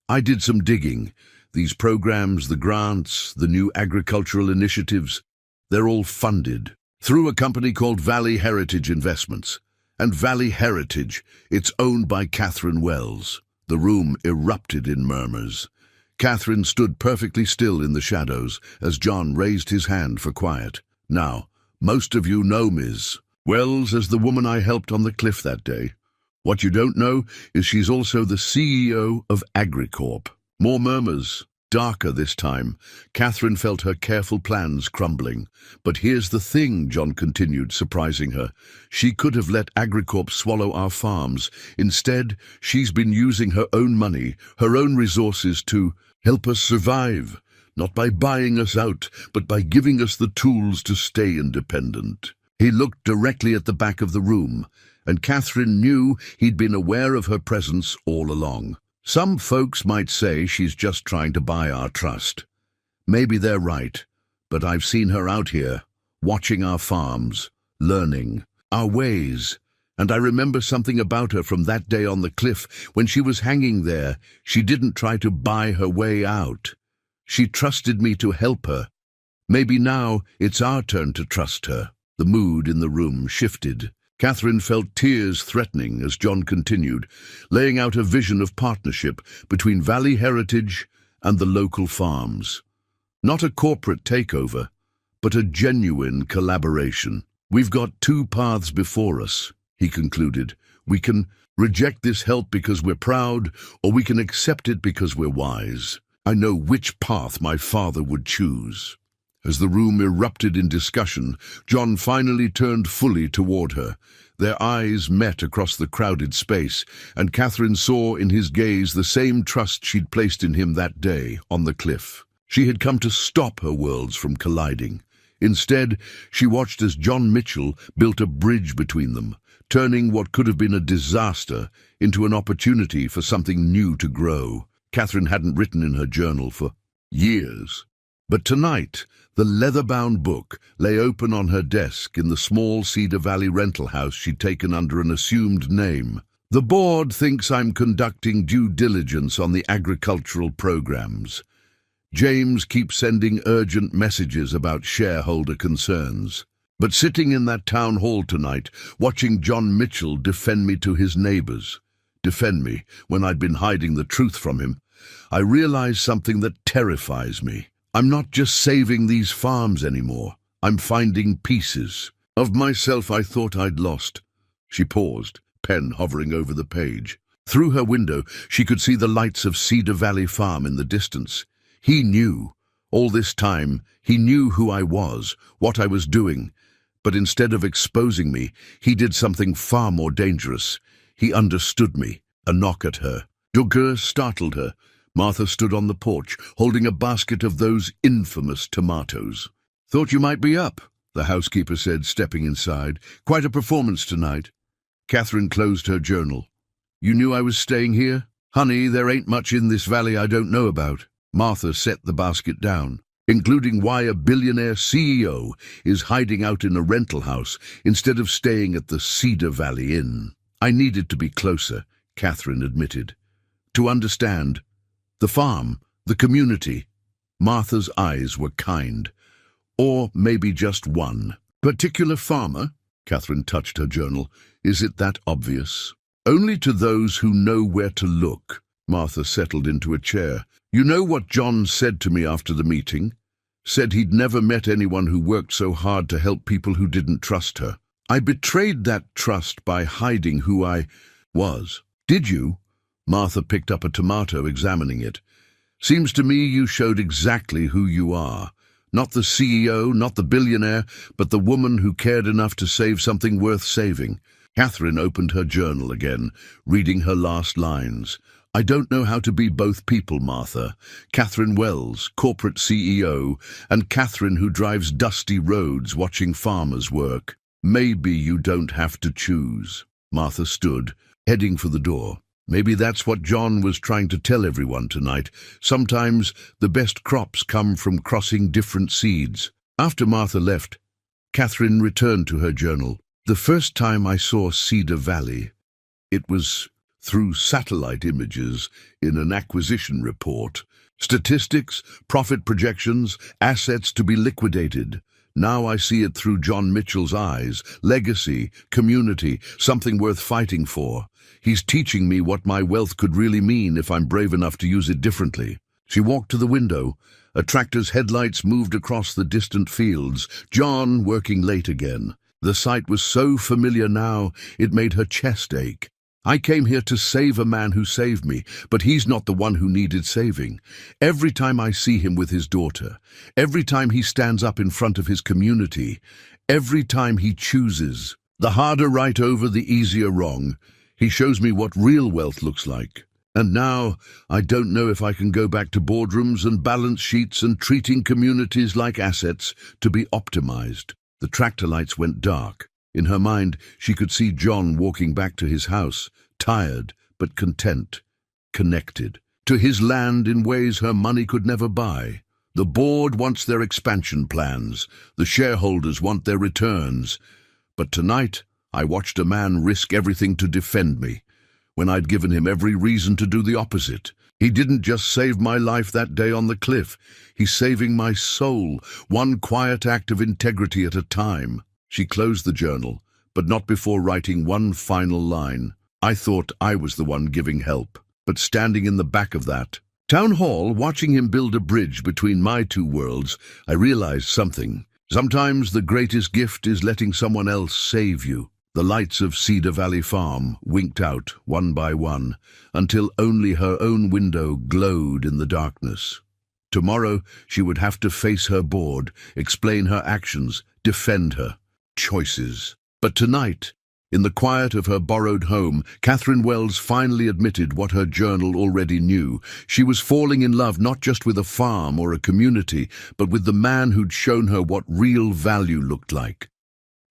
"I did some digging. These programs, the grants, the new agricultural initiatives, they're all funded through a company called Valley Heritage Investments. And Valley Heritage, it's owned by Catherine Wells." The room erupted in murmurs. Catherine stood perfectly still in the shadows as John raised his hand for quiet. "Now, most of you know Ms. Wells as the woman I helped on the cliff that day. What you don't know is she's also the CEO of Agricorp." More murmurs, darker this time. Catherine felt her careful plans crumbling. "But here's the thing," John continued, surprising her. "She could have let Agricorp swallow our farms. Instead, she's been using her own money, her own resources to help us survive, not by buying us out, but by giving us the tools to stay independent." He looked directly at the back of the room, and Catherine knew he'd been aware of her presence all along. "Some folks might say she's just trying to buy our trust. Maybe they're right, but I've seen her out here, watching our farms, learning our ways. And I remember something about her from that day on the cliff. When she was hanging there, she didn't try to buy her way out. She trusted me to help her. Maybe now it's our turn to trust her." The mood in the room shifted. Catherine felt tears threatening as John continued, laying out a vision of partnership between Valley Heritage and the local farms. Not a corporate takeover, but a genuine collaboration. "We've got two paths before us," he concluded. "We can reject this help because we're proud, or we can accept it because we're wise. I know which path my father would choose." As the room erupted in discussion, John finally turned fully toward her. Their eyes met across the crowded space, and Catherine saw in his gaze the same trust she'd placed in him that day on the cliff. She had come to stop her worlds from colliding. Instead, she watched as John Mitchell built a bridge between them, turning what could have been a disaster into an opportunity for something new to grow. Catherine hadn't written in her journal for years. But tonight, the leather-bound book lay open on her desk in the small Cedar Valley rental house she'd taken under an assumed name. "The board thinks I'm conducting due diligence on the agricultural programs. James keeps sending urgent messages about shareholder concerns. But sitting in that town hall tonight, watching John Mitchell defend me to his neighbors, defend me when I'd been hiding the truth from him, I realized something that terrifies me. I'm not just saving these farms anymore. I'm finding pieces of myself I thought I'd lost." She paused, pen hovering over the page. Through her window, she could see the lights of Cedar Valley Farm in the distance. He knew. All this time, he knew who I was, what I was doing. But instead of exposing me, he did something far more dangerous. He understood me. A knock at her door startled her. Martha stood on the porch, holding a basket of those infamous tomatoes. "Thought you might be up," the housekeeper said, stepping inside. "Quite a performance tonight." Catherine closed her journal. "You knew I was staying here?" "Honey, there ain't much in this valley I don't know about." Martha set the basket down. "Including why a billionaire CEO is hiding out in a rental house instead of staying at the Cedar Valley Inn." "I needed to be closer," Catherine admitted. "To understand the farm, the community." Martha's eyes were kind. "Or maybe just one particular farmer?" Catherine touched her journal. "Is it that obvious?" "Only to those who know where to look." Martha settled into a chair. "You know what John said to me after the meeting? Said he'd never met anyone who worked so hard to help people who didn't trust her. I betrayed that trust by hiding who I was." "Did you?" Martha picked up a tomato, examining it. Seems to me you showed exactly who you are. Not the CEO, not the billionaire, but the woman who cared enough to save something worth saving. Catherine opened her journal again, reading her last lines. I don't know how to be both people, Martha. Catherine Wells, corporate CEO, and Catherine who drives dusty roads watching farmers work. Maybe you don't have to choose. Martha stood, heading for the door. Maybe that's what John was trying to tell everyone tonight. Sometimes the best crops come from crossing different seeds. After Martha left, Catherine returned to her journal. The first time I saw Cedar Valley, it was through satellite images in an acquisition report. Statistics, profit projections, assets to be liquidated. Now I see it through John Mitchell's eyes. Legacy, community, something worth fighting for. He's teaching me what my wealth could really mean if I'm brave enough to use it differently. She walked to the window. A tractor's headlights moved across the distant fields. John working late again. The sight was so familiar now, it made her chest ache. I came here to save a man who saved me, but he's not the one who needed saving. Every time I see him with his daughter, every time he stands up in front of his community, every time he chooses, the harder right over, the easier wrong, he shows me what real wealth looks like. And now, I don't know if I can go back to boardrooms and balance sheets and treating communities like assets to be optimized. The tractor lights went dark. In her mind, she could see John walking back to his house, tired but content, connected to his land in ways her money could never buy. The board wants their expansion plans. The shareholders want their returns. But tonight, I watched a man risk everything to defend me, when I'd given him every reason to do the opposite. He didn't just save my life that day on the cliff. He's saving my soul, one quiet act of integrity at a time. She closed the journal, but not before writing one final line. I thought I was the one giving help, but standing in the back of that town hall, watching him build a bridge between my two worlds, I realized something. Sometimes the greatest gift is letting someone else save you. The lights of Cedar Valley Farm winked out one by one, until only her own window glowed in the darkness. Tomorrow she would have to face her board, explain her actions, defend her choices. But tonight, in the quiet of her borrowed home, Catherine Wells finally admitted what her journal already knew. She was falling in love not just with a farm or a community, but with the man who'd shown her what real value looked like.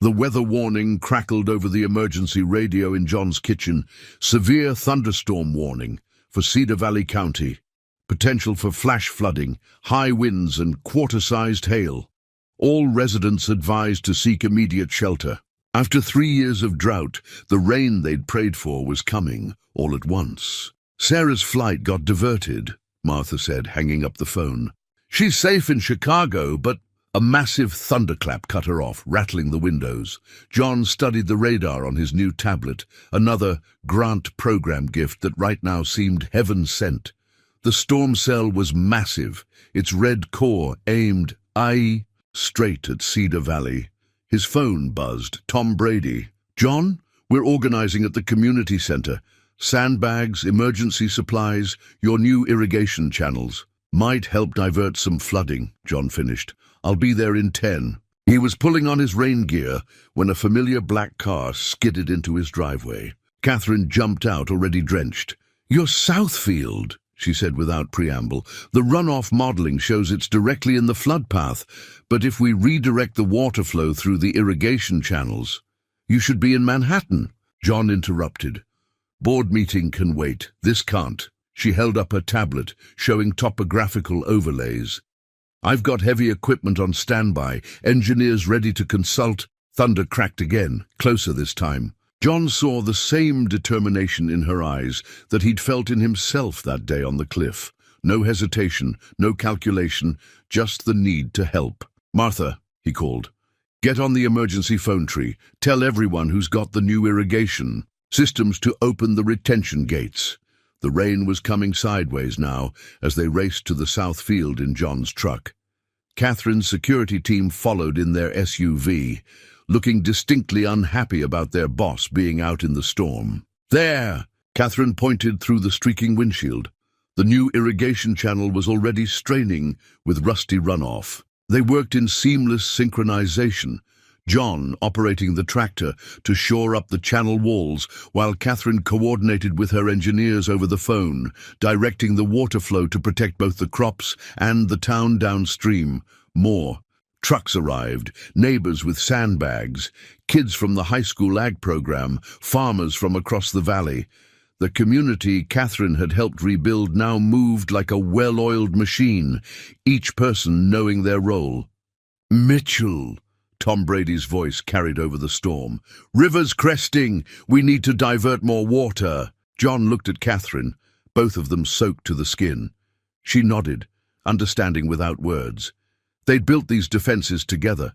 The weather warning crackled over the emergency radio in John's kitchen. Severe thunderstorm warning for Cedar Valley County. Potential for flash flooding, high winds and quarter-sized hail. All residents advised to seek immediate shelter. After 3 years of drought, the rain they'd prayed for was coming, all at once. Sarah's flight got diverted, Martha said, hanging up the phone. She's safe in Chicago, but a massive thunderclap cut her off, rattling the windows. John studied the radar on his new tablet, another grant program gift that right now seemed heaven-sent. The storm cell was massive, its red core aimed straight at Cedar Valley. His phone buzzed. Tom Brady. John, we're organizing at the community center. Sandbags, emergency supplies, your new irrigation channels. Might help divert some flooding, John finished. I'll be there in 10. He was pulling on his rain gear when a familiar black car skidded into his driveway. Catherine jumped out, already drenched. You're Southfield, she said without preamble. The runoff modeling shows it's directly in the flood path, but if we redirect the water flow through the irrigation channels, you should be in Manhattan. John interrupted. Board meeting can wait. This can't. She held up her tablet, showing topographical overlays. I've got heavy equipment on standby, engineers ready to consult. Thunder cracked again, closer this time. John saw the same determination in her eyes that he'd felt in himself that day on the cliff. No hesitation, no calculation, just the need to help. Martha, he called, get on the emergency phone tree. Tell everyone who's got the new irrigation systems to open the retention gates. The rain was coming sideways now as they raced to the south field in John's truck. Catherine's security team followed in their SUV, looking distinctly unhappy about their boss being out in the storm. There! Catherine pointed through the streaking windshield. The new irrigation channel was already straining with rusty runoff. They worked in seamless synchronization, John operating the tractor to shore up the channel walls, while Catherine coordinated with her engineers over the phone, directing the water flow to protect both the crops and the town downstream. More trucks arrived, neighbors with sandbags, kids from the high school ag program, farmers from across the valley. The community Catherine had helped rebuild now moved like a well-oiled machine, each person knowing their role. "Mitchell," Tom Brady's voice carried over the storm. "River's cresting. We need to divert more water." John looked at Catherine, both of them soaked to the skin. She nodded, understanding without words. They'd built these defenses together,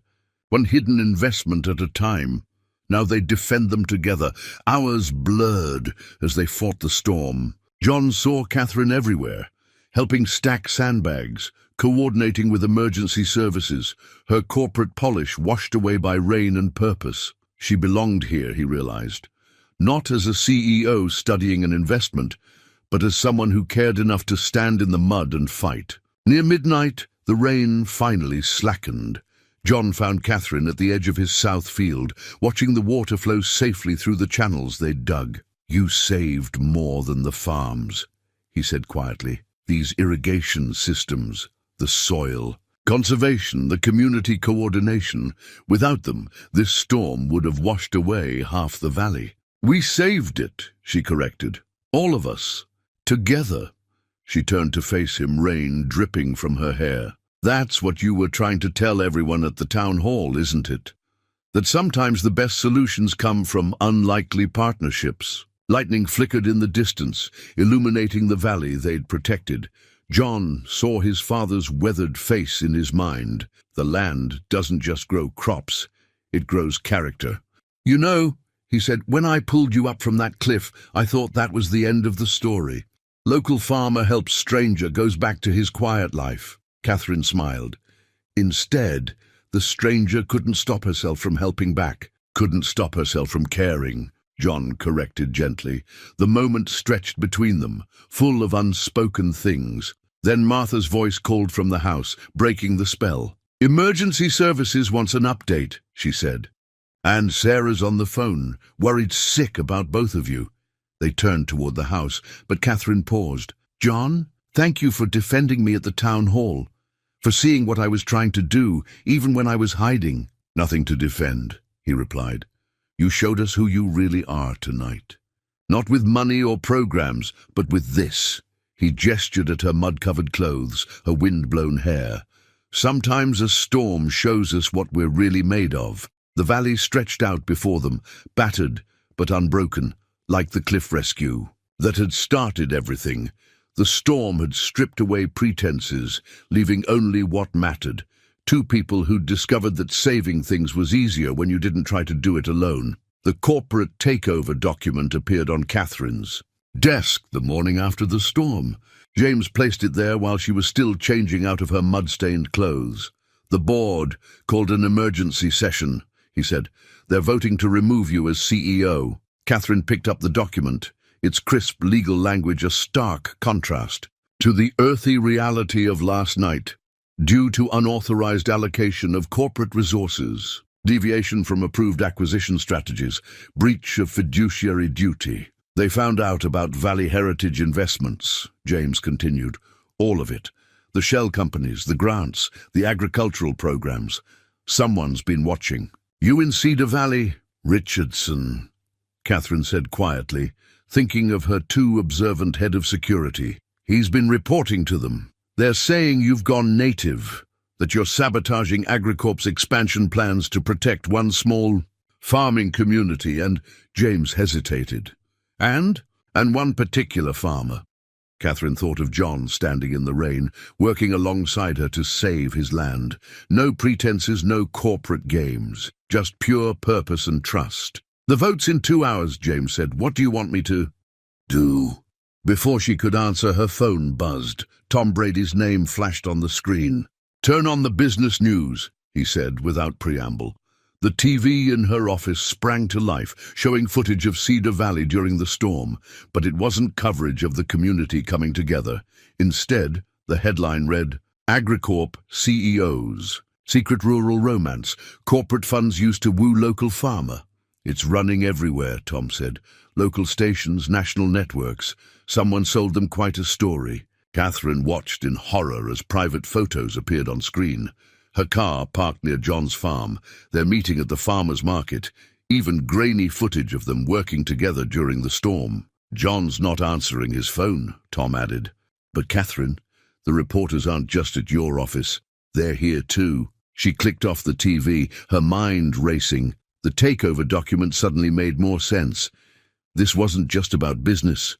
one hidden investment at a time. Now they'd defend them together. Hours blurred as they fought the storm. John saw Catherine everywhere, helping stack sandbags, coordinating with emergency services, her corporate polish washed away by rain and purpose. She belonged here, he realized, not as a CEO studying an investment, but as someone who cared enough to stand in the mud and fight. Near midnight, the rain finally slackened. John found Catherine at the edge of his south field, watching the water flow safely through the channels they'd dug. "You saved more than the farms," he said quietly. "These irrigation systems, the soil, conservation, the community coordination. Without them, this storm would have washed away half the valley." "We saved it," she corrected. "All of us. Together." She turned to face him, rain dripping from her hair. "That's what you were trying to tell everyone at the town hall, isn't it? That sometimes the best solutions come from unlikely partnerships." Lightning flickered in the distance, illuminating the valley they'd protected. John saw his father's weathered face in his mind. The land doesn't just grow crops, it grows character. "You know," he said, "when I pulled you up from that cliff, I thought that was the end of the story. Local farmer helps stranger, goes back to his quiet life." Catherine smiled. Instead, the stranger couldn't stop herself from helping back, couldn't stop herself from caring, John corrected gently. The moment stretched between them, full of unspoken things. Then Martha's voice called from the house, breaking the spell. "Emergency services wants an update," she said. "And Sarah's on the phone, worried sick about both of you." They turned toward the house, but Catherine paused. "John, thank you for defending me at the town hall, for seeing what I was trying to do, even when I was hiding." "Nothing to defend," he replied. "You showed us who you really are tonight. Not with money or programs, but with this." He gestured at her mud-covered clothes, her wind-blown hair. "Sometimes a storm shows us what we're really made of." The valley stretched out before them, battered but unbroken, like the cliff rescue that had started everything. The storm had stripped away pretenses, leaving only what mattered. Two people who'd discovered that saving things was easier when you didn't try to do it alone. The corporate takeover document appeared on Catherine's desk the morning after the storm. James placed it there while she was still changing out of her mud-stained clothes. "The board called an emergency session," he said. "They're voting to remove you as CEO." Catherine picked up the document, its crisp legal language a stark contrast to the earthy reality of last night. "Due to unauthorized allocation of corporate resources, deviation from approved acquisition strategies, breach of fiduciary duty." "They found out about Valley Heritage Investments," James continued. "All of it. The shell companies, the grants, the agricultural programs. Someone's been watching." "You in Cedar Valley?" "Richardson," Catherine said quietly, thinking of her too observant head of security. "He's been reporting to them. They're saying you've gone native, that you're sabotaging AgriCorp's expansion plans to protect one small farming community," and James hesitated. And one particular farmer." Catherine thought of John standing in the rain, working alongside her to save his land. No pretenses, no corporate games, just pure purpose and trust. "The vote's in 2 hours, James said. "What do you want me to do?" Before she could answer, her phone buzzed. Tom Brady's name flashed on the screen. "Turn on the business news," he said without preamble. The TV in her office sprang to life, showing footage of Cedar Valley during the storm, but it wasn't coverage of the community coming together. Instead, the headline read, "AgriCorp CEOs. Secret rural romance. Corporate funds used to woo local farmer." "It's running everywhere," Tom said. "Local stations, national networks. Someone sold them quite a story." Catherine watched in horror as private photos appeared on screen. Her car parked near John's farm, their meeting at the farmer's market, even grainy footage of them working together during the storm. "John's not answering his phone," Tom added. "But Catherine, the reporters aren't just at your office. They're here too." She clicked off the TV, her mind racing. The takeover document suddenly made more sense. This wasn't just about business.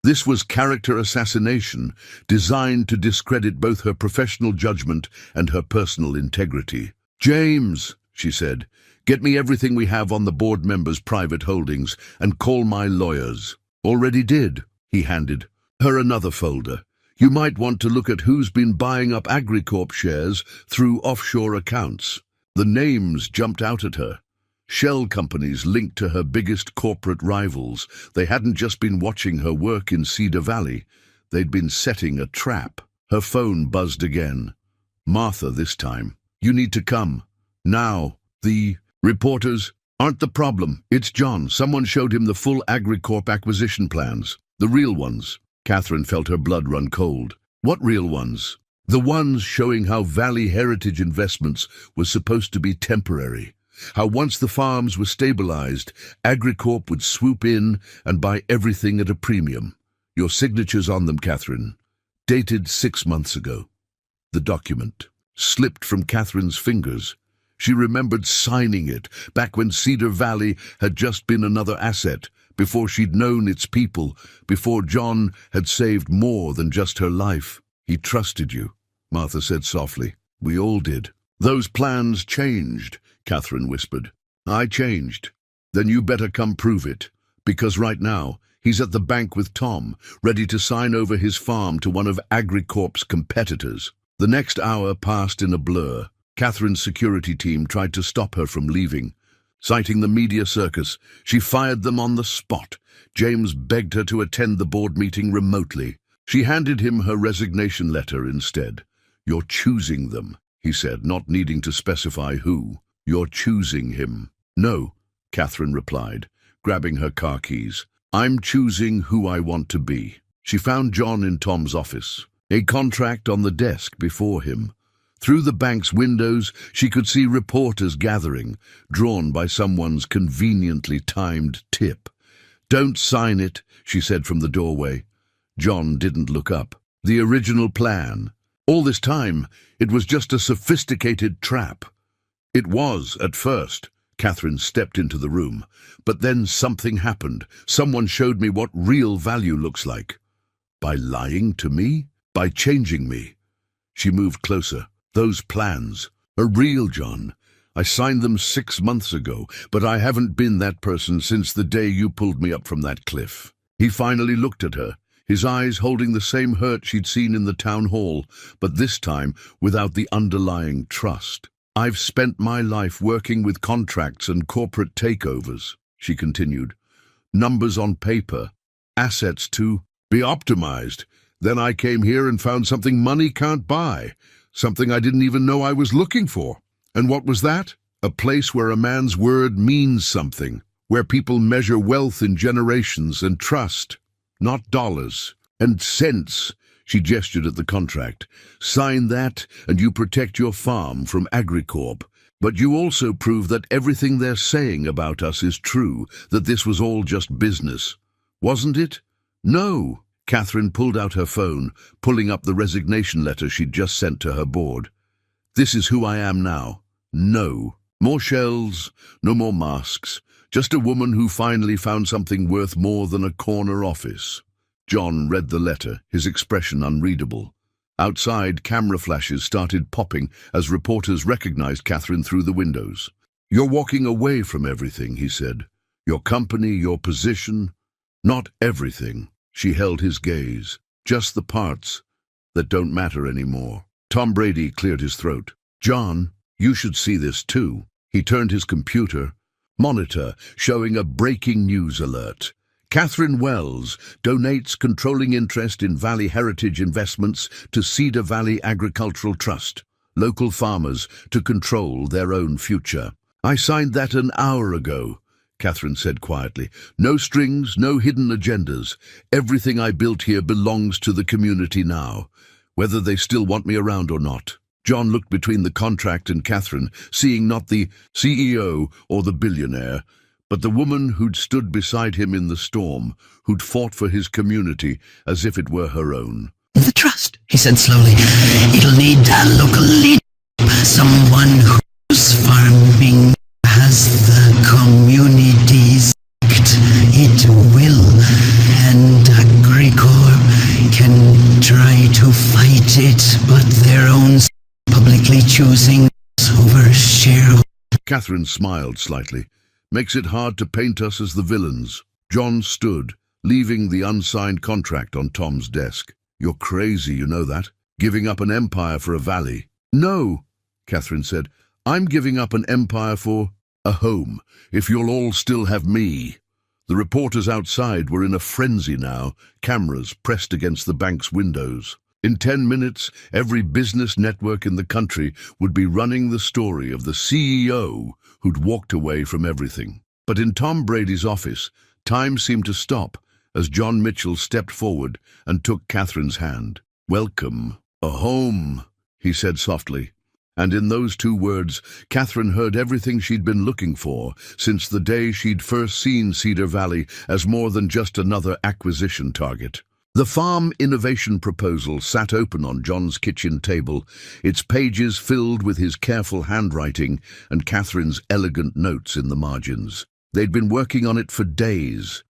This was character assassination, designed to discredit both her professional judgment and her personal integrity. "James," she said, "get me everything we have on the board members' private holdings and call my lawyers." "Already did," he handed her another folder. "You might want to look at who's been buying up AgriCorp shares through offshore accounts." The names jumped out at her. Shell companies linked to her biggest corporate rivals. They hadn't just been watching her work in Cedar Valley. They'd been setting a trap. Her phone buzzed again. Martha this time. "You need to come. Now." "The reporters aren't the problem. It's John. Someone showed him the full AgriCorp acquisition plans. The real ones." Catherine felt her blood run cold. "What real ones?" "The ones showing how Valley Heritage Investments was supposed to be temporary. How once the farms were stabilized, AgriCorp would swoop in and buy everything at a premium. Your signature's on them, Catherine. Dated 6 months ago." The document slipped from Catherine's fingers. She remembered signing it back when Cedar Valley had just been another asset, before she'd known its people, before John had saved more than just her life. "He trusted you," Martha said softly. "We all did." "Those plans changed," Catherine whispered. "I changed. Then you better come prove it. Because right now, he's at the bank with Tom, ready to sign over his farm to one of AgriCorp's competitors." The next hour passed in a blur. Catherine's security team tried to stop her from leaving. Citing the media circus, she fired them on the spot. James begged her to attend the board meeting remotely. She handed him her resignation letter instead. "You're choosing them," he said, not needing to specify who. "You're choosing him." "No," Catherine replied, grabbing her car keys. "I'm choosing who I want to be." She found John in Tom's office, a contract on the desk before him. Through the bank's windows, she could see reporters gathering, drawn by someone's conveniently timed tip. "Don't sign it," she said from the doorway. John didn't look up. The original plan. All this time, it was just a sophisticated trap. It was, at first. Catherine stepped into the room. But then something happened. Someone showed me what real value looks like. By lying to me? By changing me? She moved closer. "Those plans are real, John. I signed them 6 months ago, but I haven't been that person since the day you pulled me up from that cliff." He finally looked at her, his eyes holding the same hurt she'd seen in the town hall, but this time without the underlying trust. "I've spent my life working with contracts and corporate takeovers," she continued. "Numbers on paper, assets to be optimized. Then I came here and found something money can't buy. Something I didn't even know I was looking for. And what was that? A place where a man's word means something, where people measure wealth in generations and trust, not dollars and cents." She gestured at the contract. "Sign that and you protect your farm from AgriCorp. But you also prove that everything they're saying about us is true, that this was all just business. Wasn't it?" "No." Catherine pulled out her phone, pulling up the resignation letter she'd just sent to her board. "This is who I am now. No more shells, no more masks. Just a woman who finally found something worth more than a corner office." John read the letter, his expression unreadable. Outside, camera flashes started popping as reporters recognized Catherine through the windows. "You're walking away from everything," he said. "Your company, your position." "Not everything." She held his gaze. "Just the parts that don't matter anymore." Tom Brady cleared his throat. "John, you should see this too." He turned his computer monitor, showing a breaking news alert. Catherine Wells donates controlling interest in Valley Heritage Investments to Cedar Valley Agricultural Trust, local farmers to control their own future. I signed that an hour ago, Catherine said quietly. No strings, no hidden agendas. Everything I built here belongs to the community now, whether they still want me around or not. John looked between the contract and Catherine, seeing not the CEO or the billionaire, but the woman who'd stood beside him in the storm, who'd fought for his community as if it were her own. The trust, he said slowly. It'll need a local leader, someone whose farming has the community's backed. It will, and AgriCorp can try to fight it, but their own publicly choosing over shareholders. Catherine smiled slightly. Makes it hard to paint us as the villains. John stood, leaving the unsigned contract on Tom's desk. You're crazy, you know that? Giving up an empire for a valley. No, Catherine said. I'm giving up an empire for a home, if you'll all still have me. The reporters outside were in a frenzy now, cameras pressed against the bank's windows. In 10 minutes, every business network in the country would be running the story of the CEO who'd walked away from everything. But in Tom Brady's office, time seemed to stop as John Mitchell stepped forward and took Catherine's hand. Welcome, a home, he said softly. And in those 2 words, Catherine heard everything she'd been looking for since the day she'd first seen Cedar Valley as more than just another acquisition target. The farm innovation proposal sat open on John's kitchen table, its pages filled with his careful handwriting and Catherine's elegant notes in the margins. They'd been working on it for days,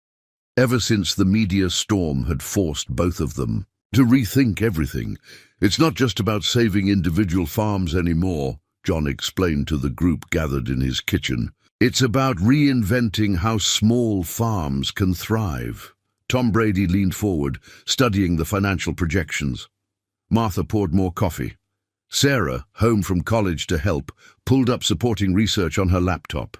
ever since the media storm had forced both of them to rethink everything. It's not just about saving individual farms anymore, John explained to the group gathered in his kitchen. It's about reinventing how small farms can thrive. Tom Brady leaned forward, studying the financial projections. Martha poured more coffee. Sarah, home from college to help, pulled up supporting research on her laptop.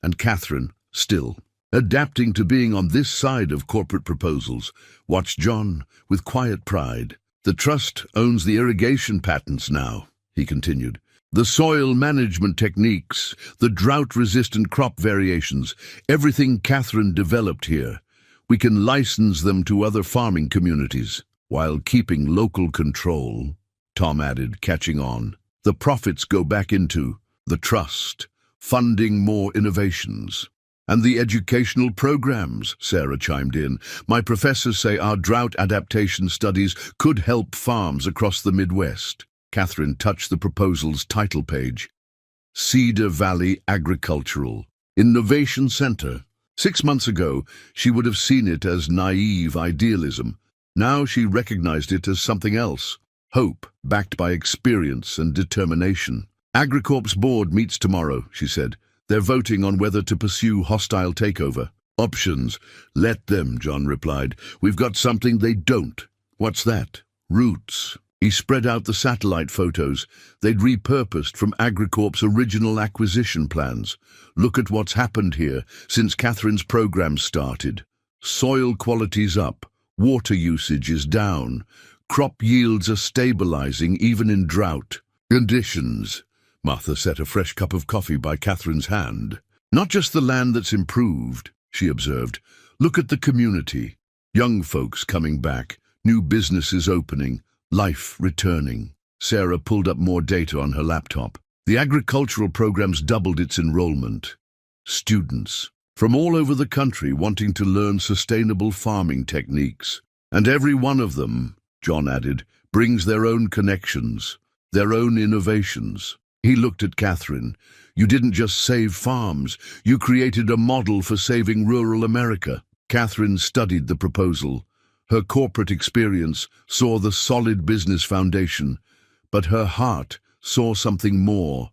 And Catherine, still, adapting to being on this side of corporate proposals, watched John with quiet pride. The trust owns the irrigation patents now, he continued. The soil management techniques, the drought-resistant crop variations, everything Catherine developed here. We can license them to other farming communities, while keeping local control, Tom added, catching on. The profits go back into the trust, funding more innovations. And the educational programs, Sarah chimed in. My professors say our drought adaptation studies could help farms across the Midwest. Catherine touched the proposal's title page. Cedar Valley Agricultural Innovation Center. 6 months ago, she would have seen it as naive idealism. Now she recognized it as something else. Hope, backed by experience and determination. AgriCorp's board meets tomorrow, she said. They're voting on whether to pursue hostile takeover. Options. Let them, John replied. We've got something they don't. What's that? Roots. He spread out the satellite photos they'd repurposed from AgriCorp's original acquisition plans. Look at what's happened here since Catherine's program started. Soil quality's up, water usage is down, crop yields are stabilizing even in drought conditions. Martha set a fresh cup of coffee by Catherine's hand. Not just the land that's improved, she observed. Look at the community. Young folks coming back, new businesses opening, life returning. Sarah pulled up more data on her laptop. The agricultural program's doubled its enrollment. Students from all over the country wanting to learn sustainable farming techniques. And every one of them, John added, brings their own connections, their own innovations. He looked at Catherine. You didn't just save farms, you created a model for saving rural America. Catherine studied the proposal. Her corporate experience saw the solid business foundation, but her heart saw something more,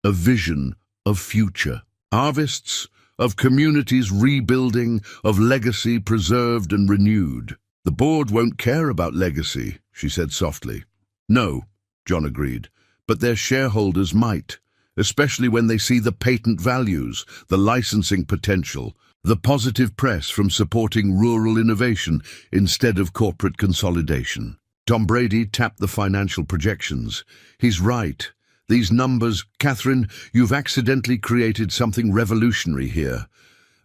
a vision of future. Harvests, of communities rebuilding, of legacy preserved and renewed. The board won't care about legacy, she said softly. No, John agreed, but their shareholders might, especially when they see the patent values, the licensing potential, the positive press from supporting rural innovation instead of corporate consolidation. Tom Brady tapped the financial projections. He's right. These numbers, Catherine, you've accidentally created something revolutionary here.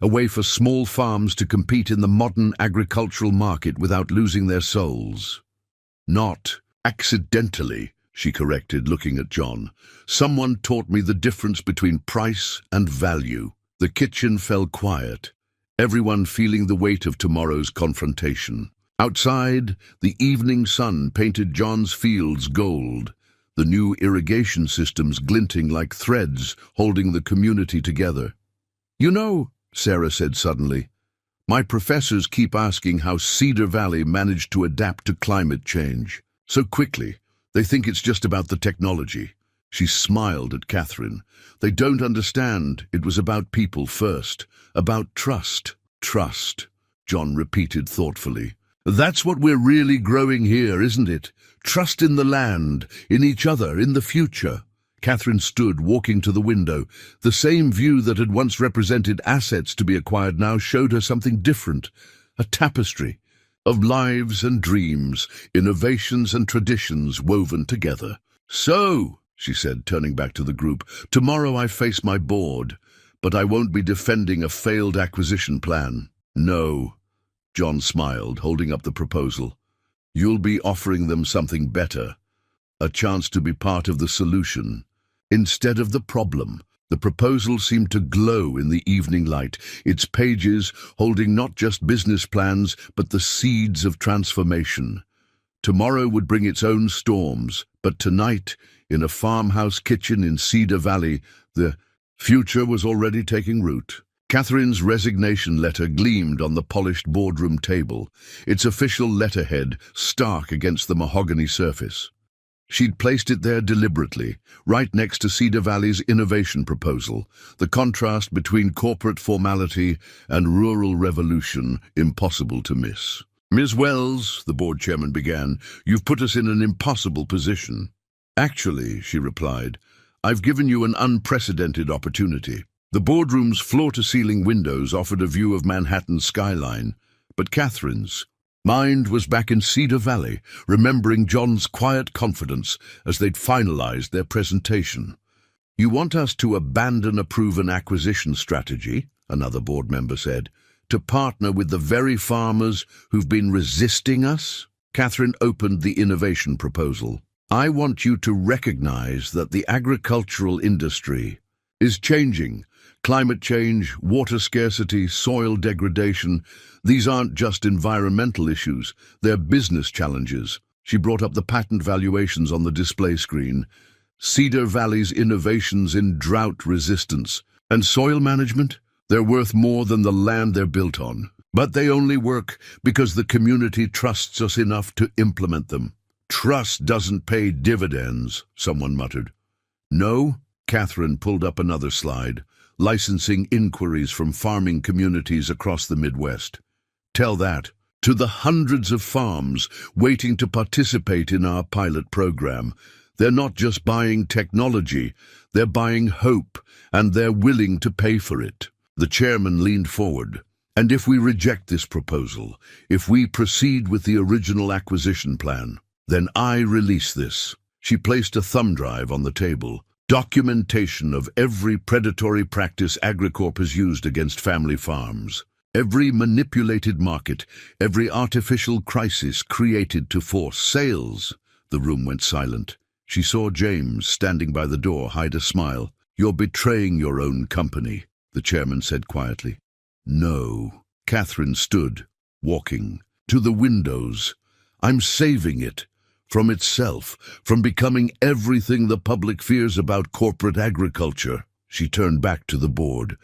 A way for small farms to compete in the modern agricultural market without losing their souls. Not accidentally, she corrected, looking at John. Someone taught me the difference between price and value. The kitchen fell quiet, everyone feeling the weight of tomorrow's confrontation. Outside, the evening sun painted John's fields gold, the new irrigation systems glinting like threads holding the community together. You know, Sarah said suddenly, my professors keep asking how Cedar Valley managed to adapt to climate change so quickly. They think it's just about the technology. She smiled at Catherine. They don't understand it was about people first, about trust. Trust, John repeated thoughtfully. That's what we're really growing here, isn't it? Trust in the land, in each other, in the future. Catherine stood, walking to the window. The same view that had once represented assets to be acquired now showed her something different, a tapestry of lives and dreams, innovations and traditions woven together. So, she said, turning back to the group, tomorrow I face my board, but I won't be defending a failed acquisition plan. No, John smiled, holding up the proposal. You'll be offering them something better, a chance to be part of the solution, instead of the problem. The proposal seemed to glow in the evening light, its pages holding not just business plans, but the seeds of transformation. Tomorrow would bring its own storms, but tonight, in a farmhouse kitchen in Cedar Valley, the future was already taking root. Catherine's resignation letter gleamed on the polished boardroom table, its official letterhead stark against the mahogany surface. She'd placed it there deliberately, right next to Cedar Valley's innovation proposal, the contrast between corporate formality and rural revolution impossible to miss. Ms. Wells, the board chairman began, you've put us in an impossible position. Actually, she replied, I've given you an unprecedented opportunity. The boardroom's floor-to-ceiling windows offered a view of Manhattan's skyline, but Catherine's mind was back in Cedar Valley, remembering John's quiet confidence as they'd finalized their presentation. You want us to abandon a proven acquisition strategy, another board member said, to partner with the very farmers who've been resisting us? Catherine opened the innovation proposal. I want you to recognize that the agricultural industry is changing. Climate change, water scarcity, soil degradation, these aren't just environmental issues, they're business challenges. She brought up the patent valuations on the display screen. Cedar Valley's innovations in drought resistance and soil management, they're worth more than the land they're built on. But they only work because the community trusts us enough to implement them. Trust doesn't pay dividends, someone muttered. No? Catherine pulled up another slide, licensing inquiries from farming communities across the Midwest. Tell that to the hundreds of farms waiting to participate in our pilot program. They're not just buying technology, they're buying hope, and they're willing to pay for it. The chairman leaned forward. And if we reject this proposal, if we proceed with the original acquisition plan, then I release this. She placed a thumb drive on the table. Documentation of every predatory practice Agricorp has used against family farms. Every manipulated market, every artificial crisis created to force sales. The room went silent. She saw James, standing by the door, hide a smile. You're betraying your own company, the chairman said quietly. No. Catherine stood, walking, to the windows. I'm saving it. From itself, from becoming everything the public fears about corporate agriculture. She turned back to the board.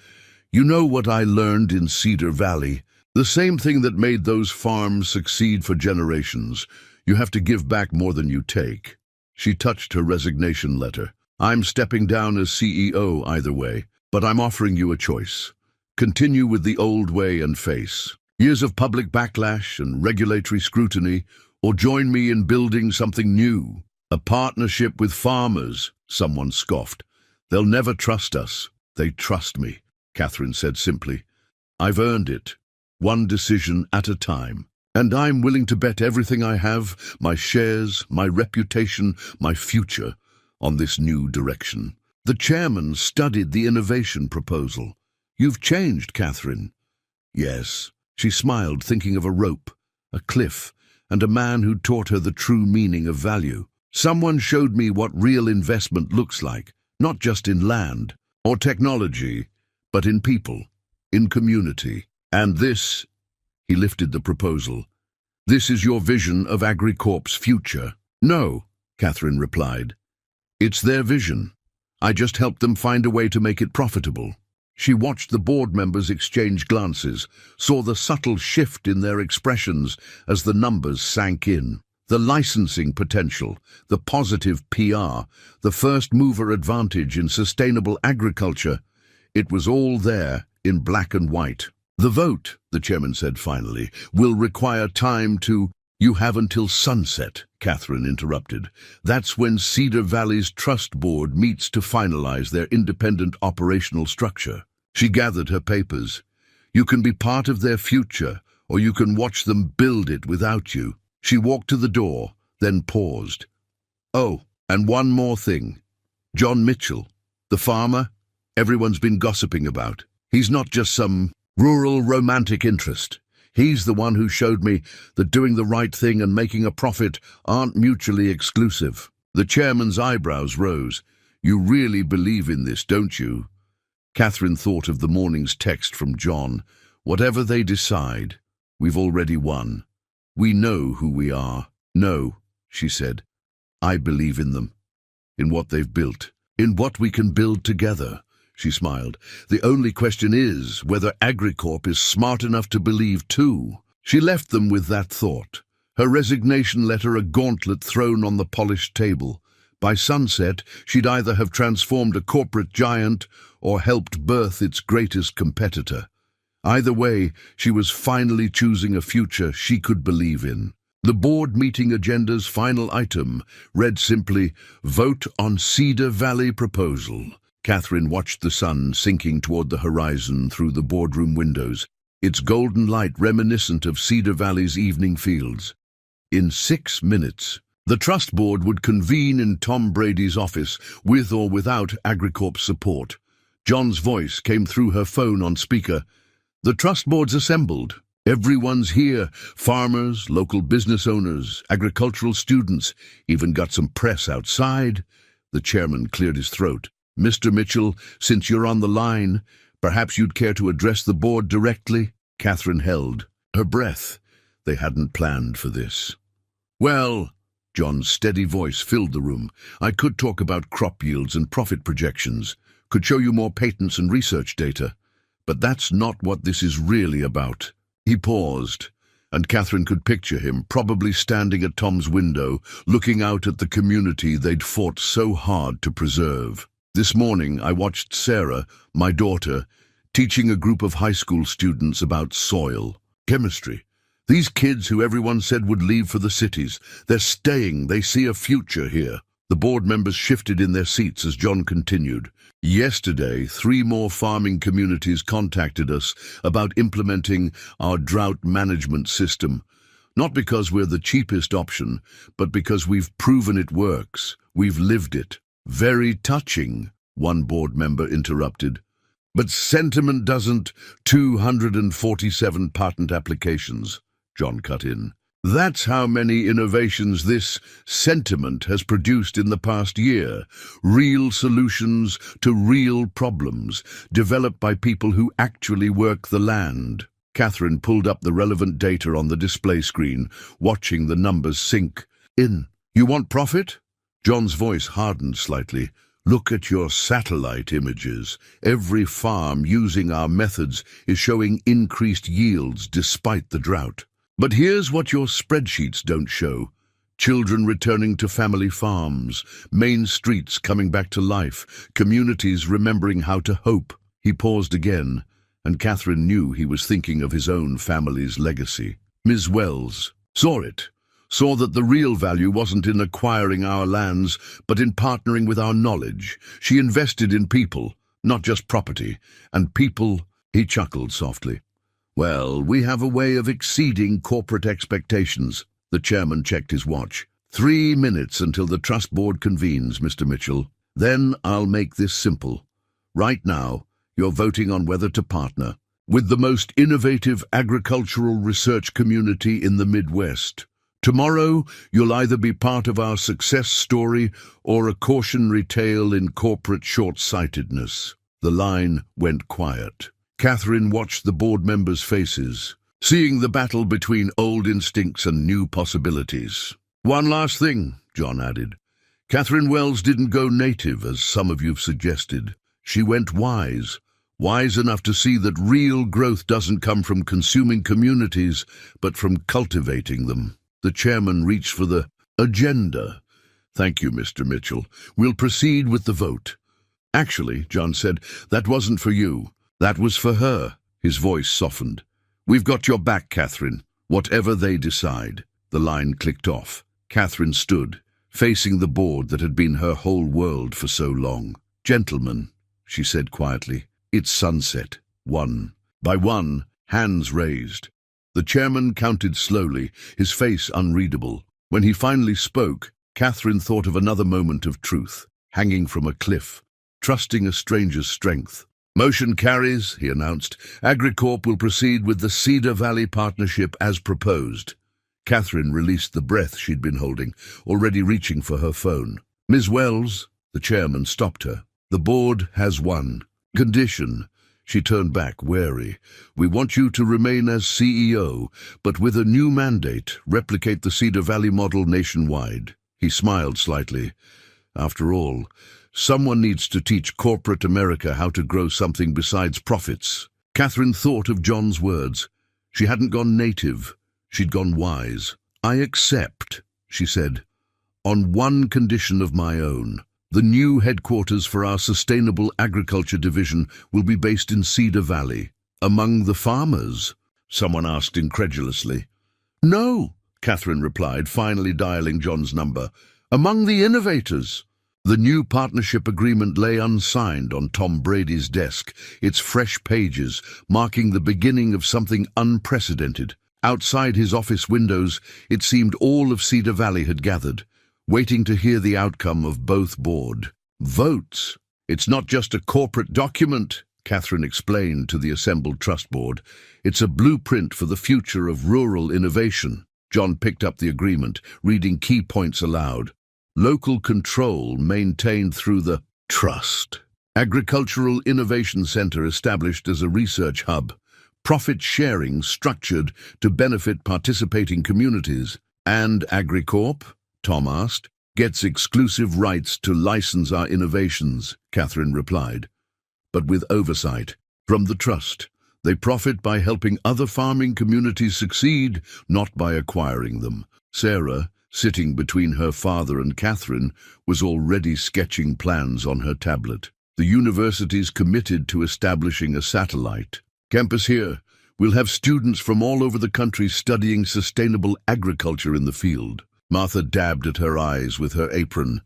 You know what I learned in Cedar Valley? The same thing that made those farms succeed for generations. You have to give back more than you take. She touched her resignation letter. I'm stepping down as CEO either way, but I'm offering you a choice. Continue with the old way and face years of public backlash and regulatory scrutiny, or join me in building something new. A partnership with farmers, someone scoffed. They'll never trust us. They trust me, Catherine said simply. I've earned it, one decision at a time. And I'm willing to bet everything I have, my shares, my reputation, my future, on this new direction. The chairman studied the innovation proposal. You've changed, Catherine. Yes. She smiled, thinking of a rope, a cliff, and a man who'd taught her the true meaning of value. Someone showed me what real investment looks like, not just in land or technology, but in people, in community. And this, he lifted the proposal, this is your vision of AgriCorp's future. No, Catherine replied. It's their vision. I just helped them find a way to make it profitable. She watched the board members exchange glances, saw the subtle shift in their expressions as the numbers sank in. The licensing potential, the positive PR, the first-mover advantage in sustainable agriculture, it was all there in black and white. The vote, the chairman said finally, will require time to... You have until sunset, Catherine interrupted. That's when Cedar Valley's trust board meets to finalize their independent operational structure. She gathered her papers. You can be part of their future, or you can watch them build it without you. She walked to the door, then paused. Oh, and one more thing. John Mitchell, the farmer, everyone's been gossiping about. He's not just some rural romantic interest. He's the one who showed me that doing the right thing and making a profit aren't mutually exclusive. The chairman's eyebrows rose. You really believe in this, don't you? Catherine thought of the morning's text from John. Whatever they decide, we've already won. We know who we are. No, she said. I believe in them, in what they've built, in what we can build together. She smiled. The only question is whether AgriCorp is smart enough to believe too. She left them with that thought, her resignation letter a gauntlet thrown on the polished table. By sunset, she'd either have transformed a corporate giant or helped birth its greatest competitor. Either way, she was finally choosing a future she could believe in. The board meeting agenda's final item read simply, Vote on Cedar Valley Proposal. Catherine watched the sun sinking toward the horizon through the boardroom windows, its golden light reminiscent of Cedar Valley's evening fields. In 6 minutes, the trust board would convene in Tom Brady's office, with or without AgriCorp's support. John's voice came through her phone on speaker. The trust board's assembled. Everyone's here. Farmers, local business owners, agricultural students, even got some press outside. The chairman cleared his throat. Mr. Mitchell, since you're on the line, perhaps you'd care to address the board directly? Catherine held her breath. They hadn't planned for this. Well, John's steady voice filled the room. I could talk about crop yields and profit projections, could show you more patents and research data, but that's not what this is really about. He paused, and Catherine could picture him, probably standing at Tom's window, looking out at the community they'd fought so hard to preserve. This morning, I watched Sarah, my daughter, teaching a group of high school students about soil, chemistry. These kids who everyone said would leave for the cities, they're staying, they see a future here. The board members shifted in their seats as John continued. Yesterday, 3 more farming communities contacted us about implementing our drought management system. Not because we're the cheapest option, but because we've proven it works. We've lived it. Very touching, one board member interrupted. But sentiment doesn't. 247 patent applications, John cut in. That's how many innovations this sentiment has produced in the past year. Real solutions to real problems, developed by people who actually work the land. Catherine pulled up the relevant data on the display screen, watching the numbers sink in. You want profit? John's voice hardened slightly. Look at your satellite images. Every farm using our methods is showing increased yields despite the drought. But here's what your spreadsheets don't show. Children returning to family farms, main streets coming back to life, communities remembering how to hope. He paused again, and Catherine knew he was thinking of his own family's legacy. Ms. Wells saw it, saw that the real value wasn't in acquiring our lands, but in partnering with our knowledge. She invested in people, not just property, and people, he chuckled softly. Well, we have a way of exceeding corporate expectations. The chairman checked his watch. 3 minutes until the trust board convenes, Mr. Mitchell. Then I'll make this simple. Right now, you're voting on whether to partner with the most innovative agricultural research community in the Midwest. Tomorrow, you'll either be part of our success story or a cautionary tale in corporate short-sightedness. The line went quiet. Catherine watched the board members' faces, seeing the battle between old instincts and new possibilities. One last thing, John added. Catherine Wells didn't go native, as some of you've suggested. She went wise enough to see that real growth doesn't come from consuming communities, but from cultivating them. The chairman reached for the agenda. Thank you, Mr. Mitchell. We'll proceed with the vote. Actually, John said, that wasn't for you. That was for her. His voice softened. We've got your back, Catherine. Whatever they decide. The line clicked off. Catherine stood, facing the board that had been her whole world for so long. Gentlemen, she said quietly, it's sunset. 1. By 1, hands raised. The chairman counted slowly, his face unreadable. When he finally spoke, Catherine thought of another moment of truth, hanging from a cliff, trusting a stranger's strength. Motion carries, he announced. AgriCorp will proceed with the Cedar Valley Partnership as proposed. Catherine released the breath she'd been holding, already reaching for her phone. Ms. Wells, the chairman stopped her. The board has one condition. She turned back, wary. We want you to remain as CEO, but with a new mandate, replicate the Cedar Valley model nationwide. He smiled slightly. After all, someone needs to teach corporate America how to grow something besides profits. Catherine thought of John's words. She hadn't gone native. She'd gone wise. I accept, she said, on one condition of my own. The new headquarters for our Sustainable Agriculture Division will be based in Cedar Valley. Among the farmers? Someone asked incredulously. No, Catherine replied, finally dialing John's number. Among the innovators. The new partnership agreement lay unsigned on Tom Brady's desk, its fresh pages marking the beginning of something unprecedented. Outside his office windows, it seemed all of Cedar Valley had gathered, waiting to hear the outcome of both board votes. It's not just a corporate document, Catherine explained to the assembled trust board. It's a blueprint for the future of rural innovation. John picked up the agreement, reading key points aloud. Local control maintained through the trust. Agricultural Innovation Center established as a research hub. Profit sharing structured to benefit participating communities. And AgriCorp, Tom asked, gets exclusive rights to license our innovations, Catherine replied. But with oversight from the trust. They profit by helping other farming communities succeed, not by acquiring them. Sarah, sitting between her father and Catherine, was already sketching plans on her tablet. The university's committed to establishing a satellite campus here. We'll have students from all over the country studying sustainable agriculture in the field. Martha dabbed at her eyes with her apron.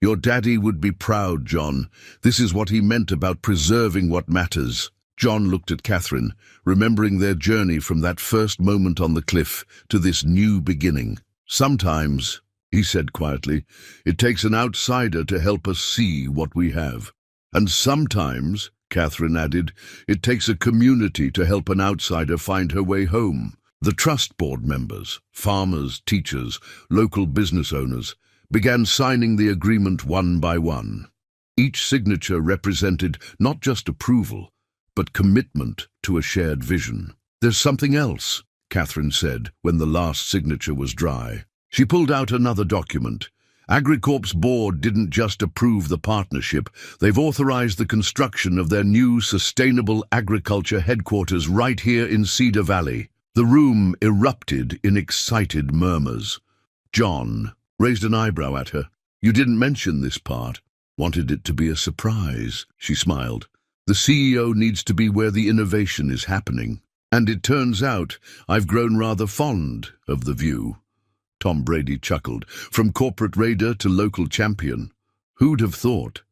Your daddy would be proud, John. This is what he meant about preserving what matters. John looked at Catherine, remembering their journey from that first moment on the cliff to this new beginning. Sometimes, he said quietly, it takes an outsider to help us see what we have. And sometimes, Catherine added, it takes a community to help an outsider find her way home. The trust board members, farmers, teachers, local business owners, began signing the agreement one by one. Each signature represented not just approval, but commitment to a shared vision. There's something else, Catherine said when the last signature was dry. She pulled out another document. AgriCorp's board didn't just approve the partnership, they've authorized the construction of their new sustainable agriculture headquarters right here in Cedar Valley. The room erupted in excited murmurs. John raised an eyebrow at her. You didn't mention this part. Wanted it to be a surprise, she smiled. The CEO needs to be where the innovation is happening. And it turns out I've grown rather fond of the view. Tom Brady chuckled. From corporate raider to local champion. Who'd have thought?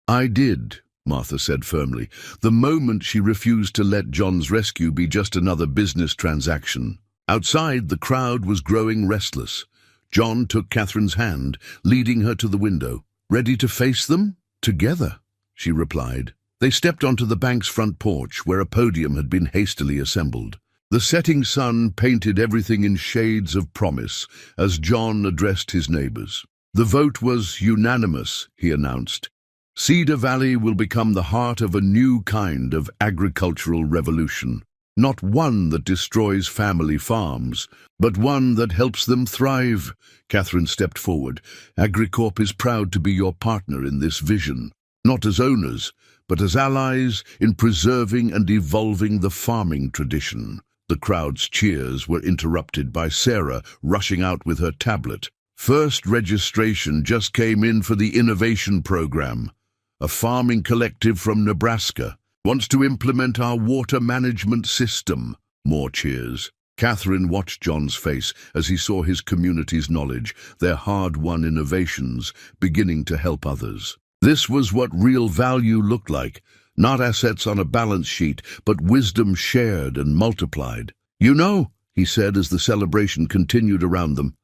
I did, Martha said firmly, the moment she refused to let John's rescue be just another business transaction. Outside, the crowd was growing restless. John took Catherine's hand, leading her to the window. Ready to face them? Together, she replied. They stepped onto the bank's front porch, where a podium had been hastily assembled. The setting sun painted everything in shades of promise as John addressed his neighbors. The vote was unanimous, he announced. Cedar Valley will become the heart of a new kind of agricultural revolution. Not one that destroys family farms, but one that helps them thrive. Catherine stepped forward. AgriCorp is proud to be your partner in this vision, not as owners, but as allies in preserving and evolving the farming tradition. The crowd's cheers were interrupted by Sarah rushing out with her tablet. First registration just came in for the Innovation Program. A farming collective from Nebraska wants to implement our water management system. More cheers. Catherine watched John's face as he saw his community's knowledge, their hard-won innovations, beginning to help others. This was what real value looked like. Not assets on a balance sheet, but wisdom shared and multiplied. You know, he said as the celebration continued around them,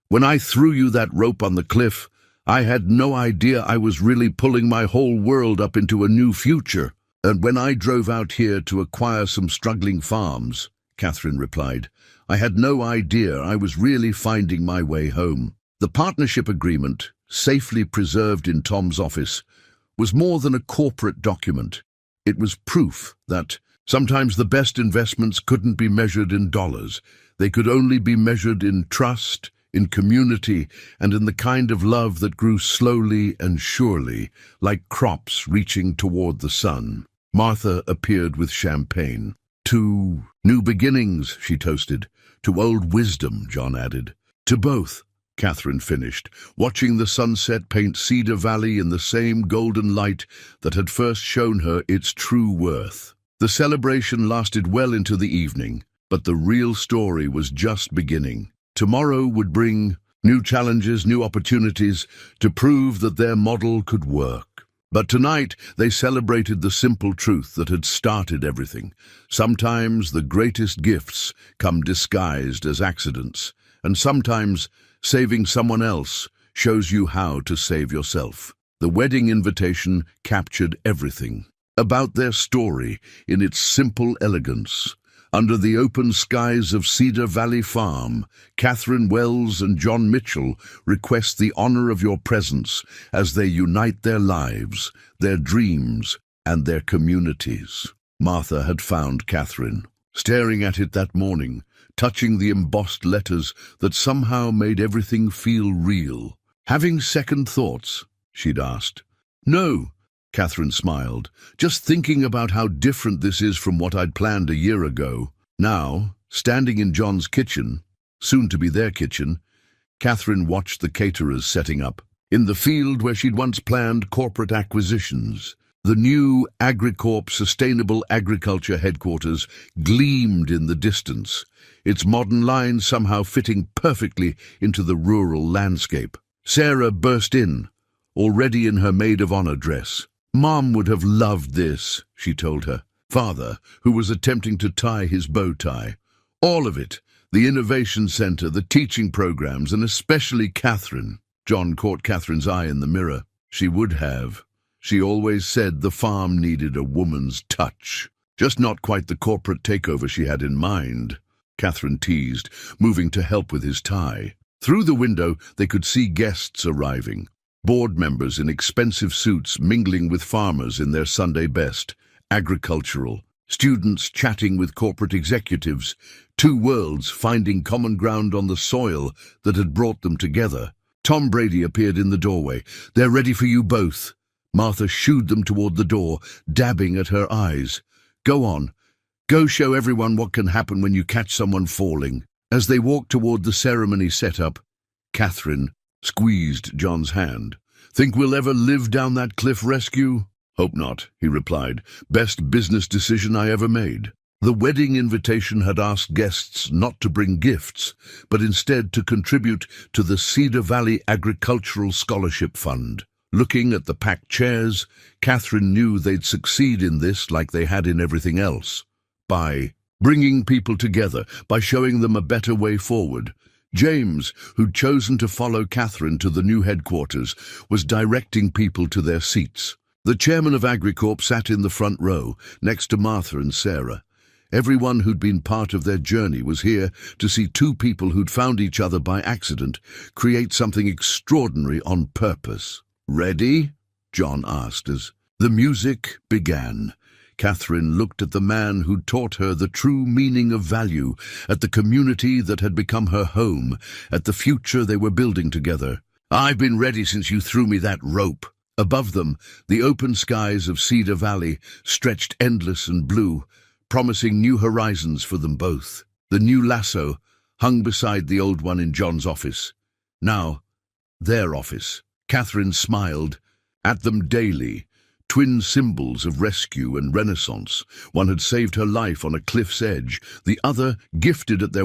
when I threw you that rope on the cliff, I had no idea I was really pulling my whole world up into a new future. And when I drove out here to acquire some struggling farms, Catherine replied, I had no idea I was really finding my way home. The partnership agreement, safely preserved in Tom's office, was more than a corporate document. It was proof that sometimes the best investments couldn't be measured in dollars. They could only be measured in trust, in community, and in the kind of love that grew slowly and surely, like crops reaching toward the sun. Martha appeared with champagne. To new beginnings, she toasted. To old wisdom, John added. To both, Catherine finished, watching the sunset paint Cedar Valley in the same golden light that had first shown her its true worth. The celebration lasted well into the evening, but the real story was just beginning. Tomorrow would bring new challenges, new opportunities to prove that their model could work. But tonight they celebrated the simple truth that had started everything. Sometimes the greatest gifts come disguised as accidents, and sometimes saving someone else shows you how to save yourself. The wedding invitation captured everything about their story in its simple elegance. Under the open skies of Cedar Valley Farm, Catherine Wells and John Mitchell request the honor of your presence as they unite their lives, their dreams, and their communities. Martha had found Catherine, staring at it that morning, touching the embossed letters that somehow made everything feel real. Having second thoughts? She'd asked. No, Catherine smiled, just thinking about how different this is from what I'd planned a year ago. Now, standing in John's kitchen, soon to be their kitchen, Catherine watched the caterers setting up. In the field where she'd once planned corporate acquisitions, the new AgriCorp Sustainable Agriculture headquarters gleamed in the distance, its modern lines somehow fitting perfectly into the rural landscape. Sarah burst in, already in her maid-of-honor dress. Mom would have loved this, she told her. Father, who was attempting to tie his bow tie. All of it, the Innovation Center, the teaching programs, and especially Catherine. John caught Catherine's eye in the mirror. She would have. She always said the farm needed a woman's touch. Just not quite the corporate takeover she had in mind. Catherine teased, moving to help with his tie. Through the window, they could see guests arriving. Board members in expensive suits mingling with farmers in their Sunday best. Agricultural. Students chatting with corporate executives. Two worlds finding common ground on the soil that had brought them together. Tom Brady appeared in the doorway. They're ready for you both. Martha shooed them toward the door, dabbing at her eyes. Go on. Go show everyone what can happen when you catch someone falling. As they walked toward the ceremony setup, Catherine squeezed John's hand. Think we'll ever live down that cliff rescue? Hope not, he replied. Best business decision I ever made. The wedding invitation had asked guests not to bring gifts, but instead to contribute to the Cedar Valley Agricultural Scholarship Fund. Looking at the packed chairs, Catherine knew they'd succeed in this like they had in everything else. By bringing people together, by showing them a better way forward. James, who'd chosen to follow Catherine to the new headquarters, was directing people to their seats. The chairman of AgriCorp sat in the front row, next to Martha and Sarah. Everyone who'd been part of their journey was here to see two people who'd found each other by accident create something extraordinary on purpose. "Ready?" John asked as the music began. Catherine looked at the man who'd taught her the true meaning of value, at the community that had become her home, at the future they were building together. "I've been ready since you threw me that rope." Above them, the open skies of Cedar Valley stretched endless and blue, promising new horizons for them both. The new lasso hung beside the old one in John's office. Now, their office. Catherine smiled at them daily, twin symbols of rescue and renaissance. One had saved her life on a cliff's edge, the other gifted at their